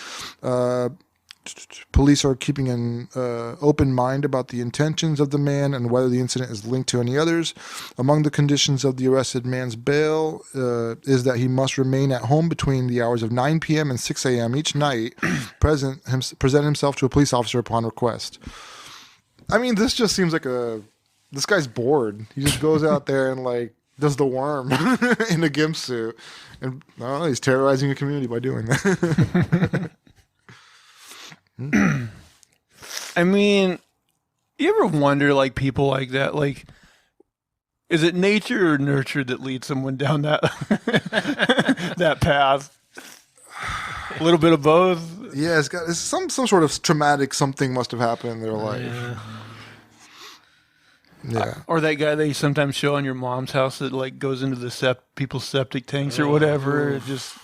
Police are keeping an open mind about the intentions of the man and whether the incident is linked to any others. Among the conditions of the arrested man's bail is that he must remain at home between the hours of 9 p.m. and 6 a.m. each night, present himself to a police officer upon request. I mean, this just seems like this guy's bored. He just goes out there and like does the worm in a gimp suit. And I don't know, he's terrorizing a community by doing that. I mean, you ever wonder, like, people like that, like, is it nature or nurture that leads someone down that that path? A little bit of both. Yeah, it's some sort of traumatic something must have happened in their life. Yeah. Or that guy they sometimes show on your mom's house that like goes into the people's septic tanks or whatever. It just.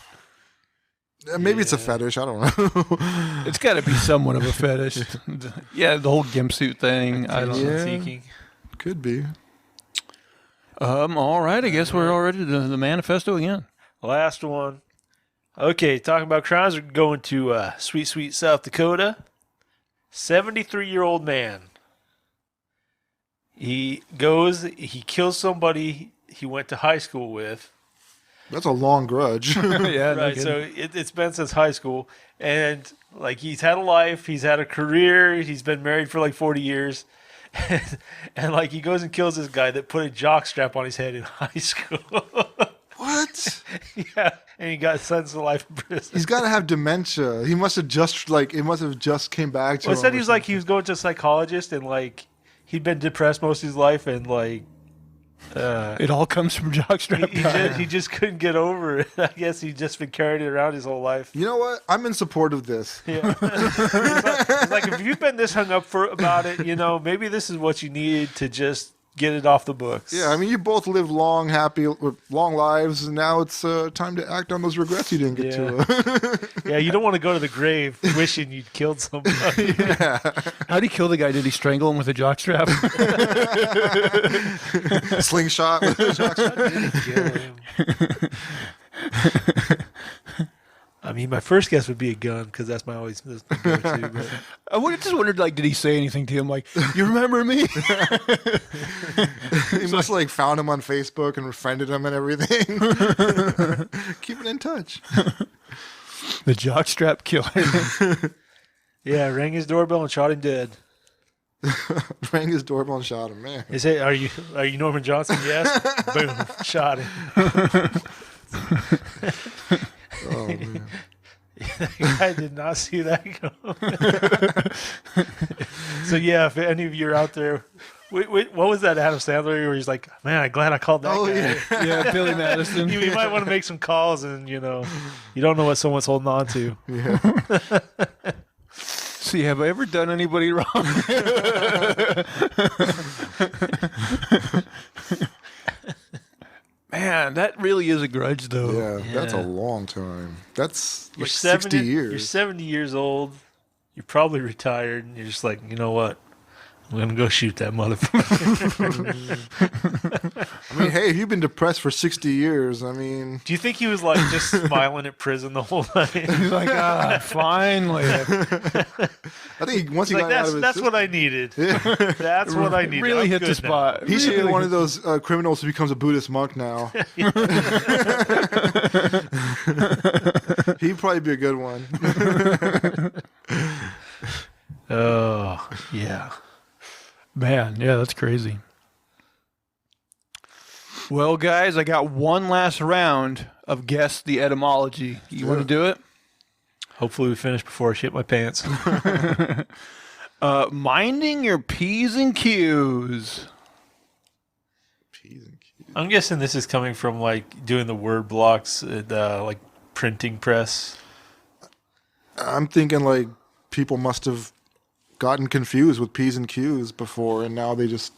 Maybe it's a fetish. I don't know. It's got to be somewhat of a fetish. Yeah, the whole gimp suit thing. I don't know. Seeking. Could be. All right. I guess we're already the manifesto again. Last one. Okay, talking about crimes, we're going to sweet, sweet South Dakota. 73-year-old man. He kills somebody he went to high school with. That's a long grudge. Yeah, right. So it's been since high school, and like he's had a life, he's had a career, he's been married for like 40 years, and like he goes and kills this guy that put a jock strap on his head in high school. What? Yeah, and he got sentenced to life in prison. He's got to have dementia. He must have just came back to. Well, it him said he was like he was going to a psychologist, and like he'd been depressed most of his life, and like. It all comes from jockstrap. He just couldn't get over it. I guess he's just been carrying it around his whole life. You know what? I'm in support of this. Yeah. It's like if you've been this hung up about it, maybe this is what you need to just get it off the books. Yeah, I mean, you both lived long, happy, long lives, and now it's time to act on those regrets you didn't get to. Yeah, you don't want to go to the grave wishing you'd killed somebody. Yeah. How'd he kill the guy? Did he strangle him with a jockstrap? Slingshot with a jockstrap. I mean, my first guess would be a gun because that's my always go-to. But. I just wondered, like, did he say anything to him? Like, you remember me? He must like found him on Facebook and friended him and everything. Keep it in touch. The jockstrap killer. Yeah, rang his doorbell and shot him dead. Rang his doorbell and shot him, man. Is it? Are you Norman Johnson? Yes. Boom, shot him. Oh man. I did not see that coming. So yeah, if any of you are out there, wait, what was that Adam Sandler where he's like, "Man, I'm glad I called that guy." Yeah, Billy Madison. You might want to make some calls, and you don't know what someone's holding on to. Yeah. see, have I ever done anybody wrong? Man, that really is a grudge, though. Yeah, that's a Yeah. long time. That's You're like 70, 60 years. You're 70 years old. You're probably retired, and you're just like, you know what? I'm gonna go shoot that motherfucker. I mean, hey, if you've been depressed for 60 years, I mean, Do you think he was like just smiling at prison the whole night? He's like, finally. I think once he Like got out of his that's what I needed. That's what I needed. Really I'm hit the good now. spot. he should be Really one hit- of those criminals who becomes a Buddhist monk now. He'd probably be a good one. Oh yeah. Man, yeah, that's crazy. Well, guys, I got one last round of Guess the Etymology. You want to do it? Hopefully we finish before I shit my pants. Minding your P's and Q's. I'm guessing this is coming from like doing the word blocks at like printing press. I'm thinking like people must have gotten confused with P's and Q's before, and now they just,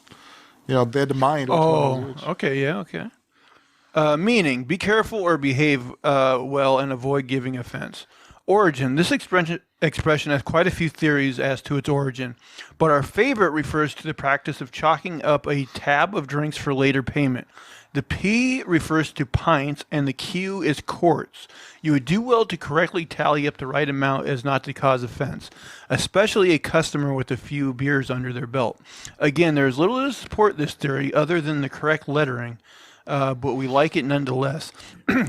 they had to mind. which one Oh, was which. okay, yeah, okay. Meaning, be careful or behave well and avoid giving offense. Origin. This expression has quite a few theories as to its origin, but our favorite refers to the practice of chalking up a tab of drinks for later payment. The P refers to pints, and the Q is quarts. You would do well to correctly tally up the right amount as not to cause offense, especially a customer with a few beers under their belt. Again, there is little to support this theory other than the correct lettering, but we like it nonetheless.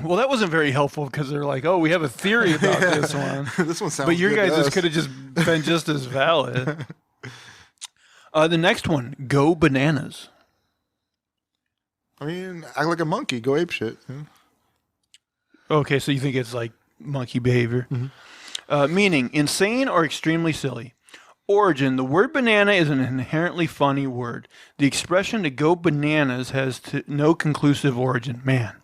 Well, that wasn't very helpful because they're like, oh, we have a theory about this one. This one sounds But your good to guys' us. could have just been just as valid. The next one, go bananas. I mean, act like a monkey, go ape shit. Okay, so you think it's like monkey behavior. Meaning, insane or extremely silly. Origin, the word banana is an inherently funny word. The expression to go bananas has no conclusive origin. Man.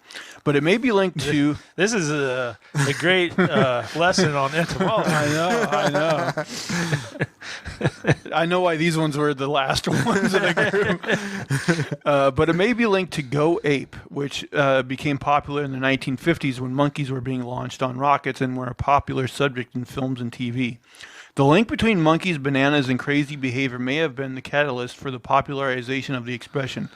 But it may be linked to... This is a great lesson on etymology. I know. I know why these ones were the last ones in the group. But it may be linked to Go Ape, which became popular in the 1950s when monkeys were being launched on rockets and were a popular subject in films and TV. The link between monkeys, bananas, and crazy behavior may have been the catalyst for the popularization of the expression.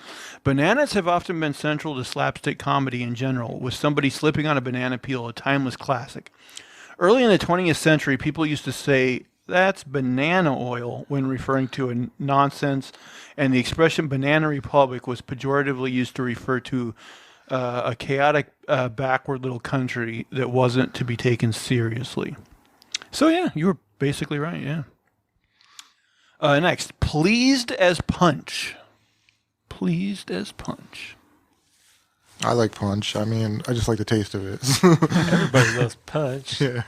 Bananas have often been central to slapstick comedy in general, with somebody slipping on a banana peel a timeless classic. Early in the 20th century, people used to say, that's banana oil, when referring to a nonsense, and the expression banana republic was pejoratively used to refer to a chaotic, backward little country that wasn't to be taken seriously. So yeah, you were basically right, yeah. Next, pleased as punch. Pleased as punch. I like punch. I mean, I just like the taste of it. Everybody loves punch. Yeah.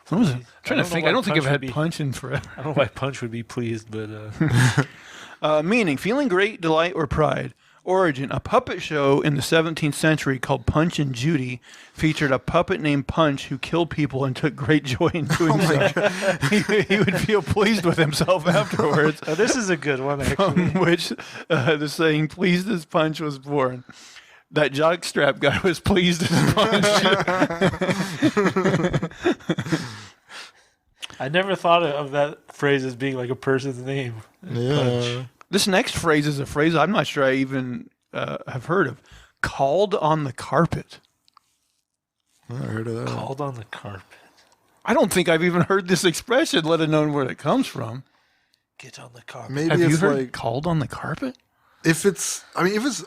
What was it? I'm trying to don't know think. why I don't think I've punch would had be- punch in forever. I don't know why punch would be pleased, but Meaning, feeling great, delight, or pride. Origin, a puppet show in the 17th century called Punch and Judy featured a puppet named Punch who killed people and took great joy in doing so. He would feel pleased with himself afterwards, this is a good one, from actually. which the saying, pleased as Punch, was born. That jockstrap guy was pleased as Punch. I never thought of that phrase as being like a person's name. Yeah. Punch. This next phrase is a phrase I'm not sure I even have heard of. Called on the carpet. I heard of that. Called on the carpet. I don't think I've even heard this expression, let alone where it comes from. Get on the carpet. Maybe Have you it's heard like called on the carpet? if it's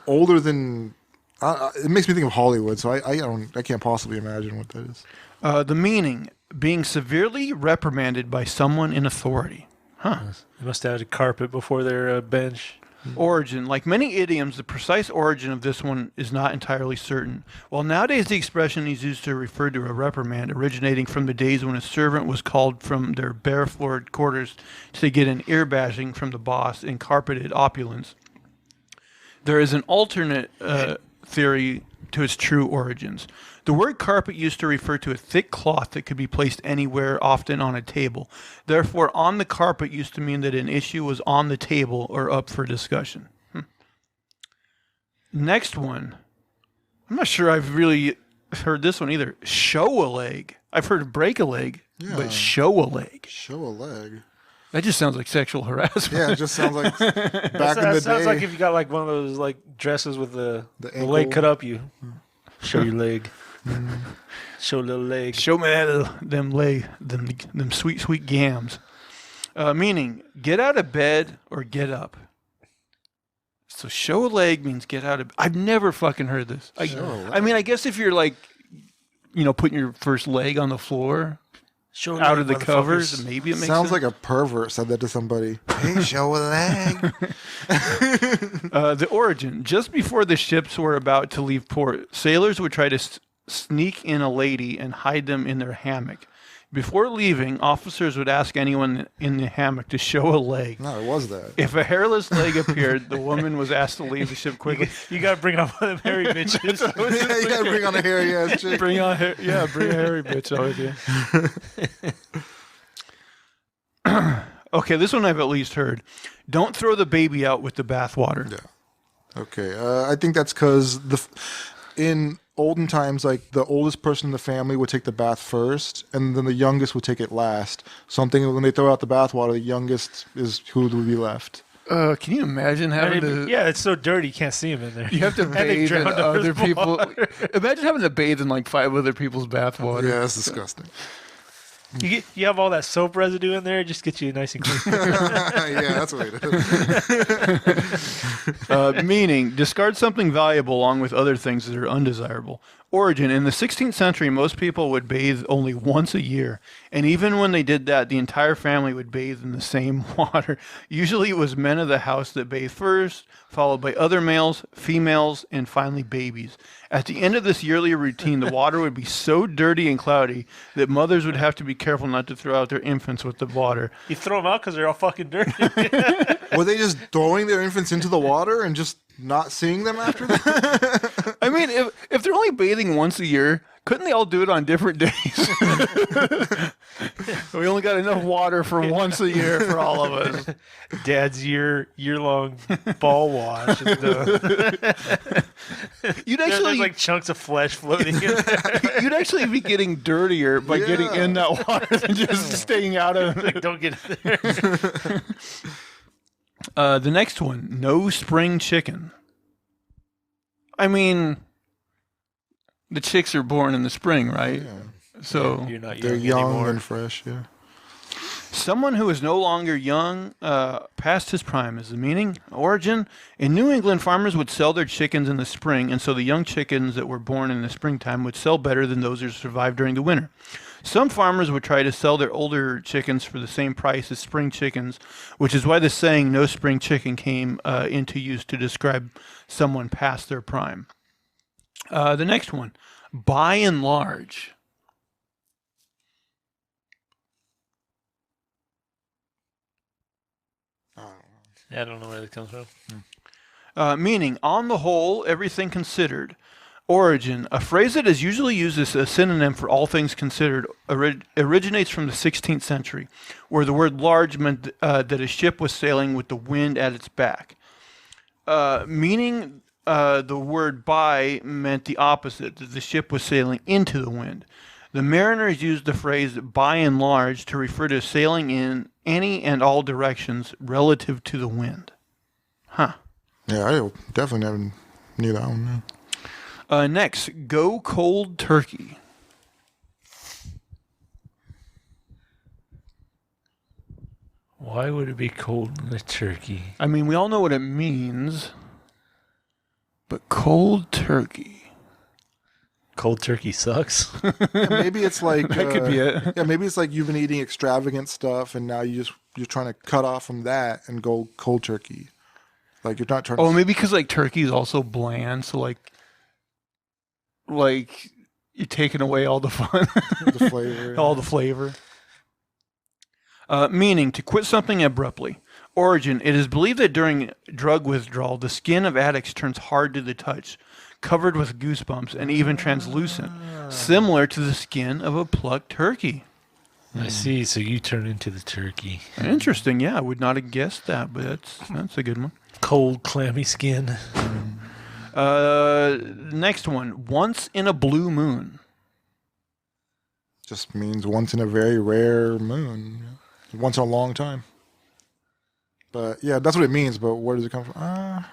older than it makes me think of Hollywood, so I can't possibly imagine what that is. The meaning, being severely reprimanded by someone in authority. Huh. They must have had a carpet before their bench. Origin. Like many idioms, the precise origin of this one is not entirely certain. While nowadays the expression is used to refer to a reprimand originating from the days when a servant was called from their bare-floored quarters to get an ear bashing from the boss in carpeted opulence, there is an alternate theory to its true origins. The word carpet used to refer to a thick cloth that could be placed anywhere, often on a table. Therefore, on the carpet used to mean that an issue was on the table or up for discussion. Next one. I'm not sure I've really heard this one either. Show a leg. I've heard break a leg, but show a leg. Show a leg. That just sounds like sexual harassment. Yeah, it just sounds like back in the day. Sounds like if you got like one of those like dresses with the leg cut up, you show your leg. Show a little leg. Show me them sweet gams. Meaning, get out of bed or get up. So show a leg means get out of. I've never fucking heard this. I mean, I guess if you're like, putting your first leg on the floor, out of the covers, maybe it makes Sounds sense. like a pervert said that to somebody. Hey, show a leg. The origin. Just before the ships were about to leave port, sailors would try to sneak in a lady and hide them in their hammock. Before leaving, officers would ask anyone in the hammock to show a leg. No, it was that. If a hairless leg appeared, the woman was asked to leave the ship quickly. You got to bring on one of them hairy bitches. Yeah, you gotta bring on a hairy ass chick. Bring a hairy bitch out with you. Okay, this one I've at least heard. Don't throw the baby out with the bathwater. Yeah. Okay. I think that's because in olden times, like the oldest person in the family would take the bath first, and then the youngest would take it last. So I'm thinking when they throw out the bathwater, the youngest is who would be left. Can you imagine having to? Yeah, it's so dirty you can't see him in there. You have to bathe in other people. Imagine having to bathe in like 5 other people's bathwater. Yeah, that's disgusting. You have all that soap residue in there, it just gets you nice and clean. Yeah, that's what it is. Meaning, discard something valuable along with other things that are undesirable. Origin. In the 16th century, most people would bathe only once a year. And even when they did that, the entire family would bathe in the same water. Usually it was men of the house that bathed first, followed by other males, females, and finally babies. At the end of this yearly routine, the water would be so dirty and cloudy that mothers would have to be careful not to throw out their infants with the water. You throw them out because they're all fucking dirty. Were they just throwing their infants into the water and just not seeing them after that? I mean, if they're only bathing once a year, couldn't they all do it on different days? We only got enough water for once a year for all of us. Dad's year-long ball wash. You'd actually there's like chunks of flesh floating in there. You'd actually be getting dirtier by getting in that water than just staying out of it. Like, don't get in there. The next one, no spring chicken. I mean, the chicks are born in the spring, right? Yeah. So You're not They're young anymore. and fresh, yeah. someone who is no longer young, past his prime is the meaning. Origin. In New England, farmers would sell their chickens in the spring, and so the young chickens that were born in the springtime would sell better than those who survived during the winter. Some farmers would try to sell their older chickens for the same price as spring chickens, which is why the saying "no spring chicken" came into use to describe someone past their prime. The next one, by and large. I don't know where that comes from. Meaning, on the whole, everything considered. Origin, a phrase that is usually used as a synonym for all things considered, originates from the 16th century, where the word large meant that a ship was sailing with the wind at its back. Meaning, the word by meant the opposite, that the ship was sailing into the wind. The mariners used the phrase by and large to refer to sailing in any and all directions relative to the wind. Huh. Yeah, I definitely never knew that one. No. Next, go cold turkey. Why would it be cold in a turkey? I mean, we all know what it means, but cold turkey. Cold turkey sucks. Yeah, maybe it's like That could be it. Yeah, maybe it's like you've been eating extravagant stuff, and now you're trying to cut off from that and go cold turkey. Like you're not trying. Oh, maybe because like turkey is also bland, so like you're taking away all the fun, the flavor, all the flavor. Meaning to quit something abruptly. Origin, it is believed that during drug withdrawal, the skin of addicts turns hard to the touch, covered with goosebumps, and even translucent, similar to the skin of a plucked turkey. I see. So you turn into the turkey. Interesting. Yeah, I would not have guessed that, but that's a good one. Cold, clammy skin. Next one. Once in a blue moon. Just means once in a very rare moon. Once in a long time. But yeah, that's what it means. But where does it come from? I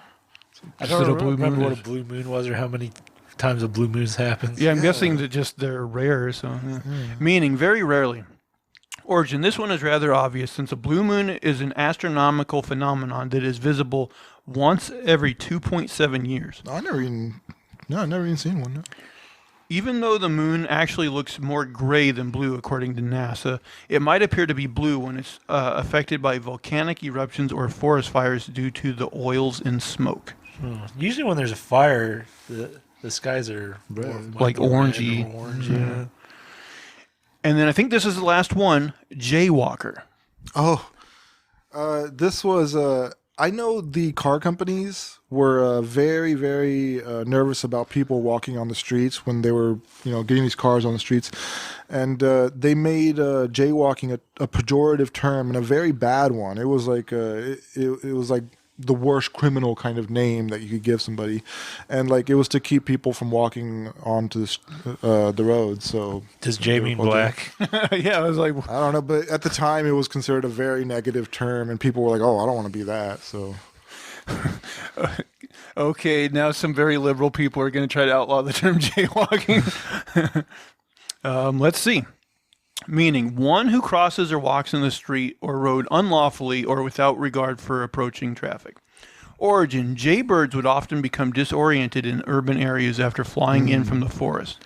Just don't that a blue remember moon what is- a blue moon was or how many times a blue moon happens. Yeah, I'm guessing that just they're rare. So, yeah. Meaning very rarely. Origin. This one is rather obvious since a blue moon is an astronomical phenomenon that is visible once every 2.7 years. I've never even seen one. No. Even though the moon actually looks more gray than blue, according to NASA, it might appear to be blue when it's affected by volcanic eruptions or forest fires due to the oils and smoke. Usually when there's a fire, the skies are red. Like orangey. Orange, Yeah. And then I think this is the last one, jaywalker. Oh, this was. I know the car companies were very, very nervous about people walking on the streets when they were, getting these cars on the streets, and they made jaywalking a pejorative term and a very bad one. It was like it was like the worst criminal kind of name that you could give somebody, and like it was to keep people from walking onto the road. So Does J mean black? Yeah, I was like, I don't know, but at the time it was considered a very negative term, and people were like, "Oh, I don't want to be that." So okay, now some very liberal people are going to try to outlaw the term jaywalking. Let's see. Meaning one who crosses or walks in the street or road unlawfully or without regard for approaching traffic. Origin. Jaybirds would often become disoriented in urban areas after flying in from the forest.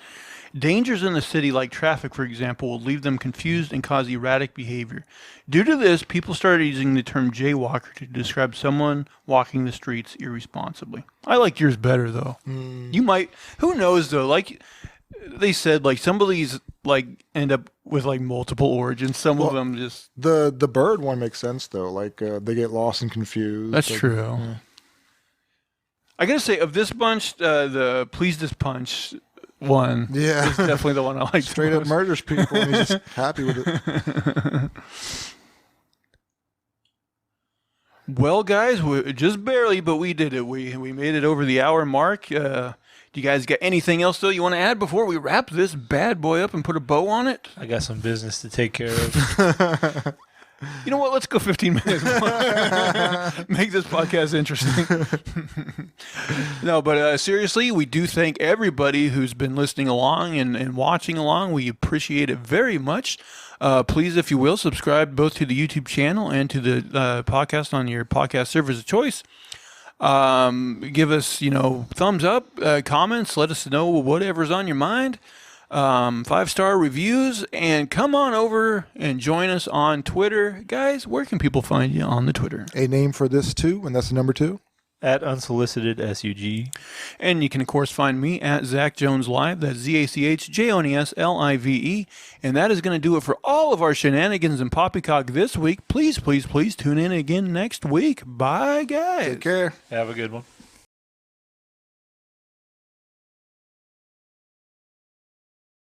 Dangers in the city, like traffic, for example, will leave them confused and cause erratic behavior. Due to this, people started using the term jaywalker to describe someone walking the streets irresponsibly. I like yours better, though. You might, who knows, though, like they said, like some of these like end up with like multiple origins. Some of them just... the bird one makes sense though. Like they get lost and confused. That's like, true. yeah. I gotta say, of this bunch, the Please This Punch one Yeah. is definitely the one I like. Straight up murders people and he's just happy with it. Well, guys, just barely, but we did it. We made it over the hour mark. Do you guys got anything else, though, you want to add before we wrap this bad boy up and put a bow on it? I got some business to take care of. You know what? Let's go 15 minutes. Make this podcast interesting. No, but seriously, we do thank everybody who's been listening along and watching along. We appreciate it very much. Please, if you will, subscribe both to the YouTube channel and to the podcast on your podcast service of choice. Give us, thumbs up, comments, let us know whatever's on your mind. 5-star reviews, and come on over and join us on Twitter. Guys, where can people find you on the Twitter? A name for this too, and that's the number 2. At unsolicited SUG. And you can, of course, find me at Zach Jones Live. That's ZachJonesLive. And that is going to do it for all of our shenanigans and poppycock this week. Please, please, please tune in again next week. Bye, guys. Take care. Have a good one.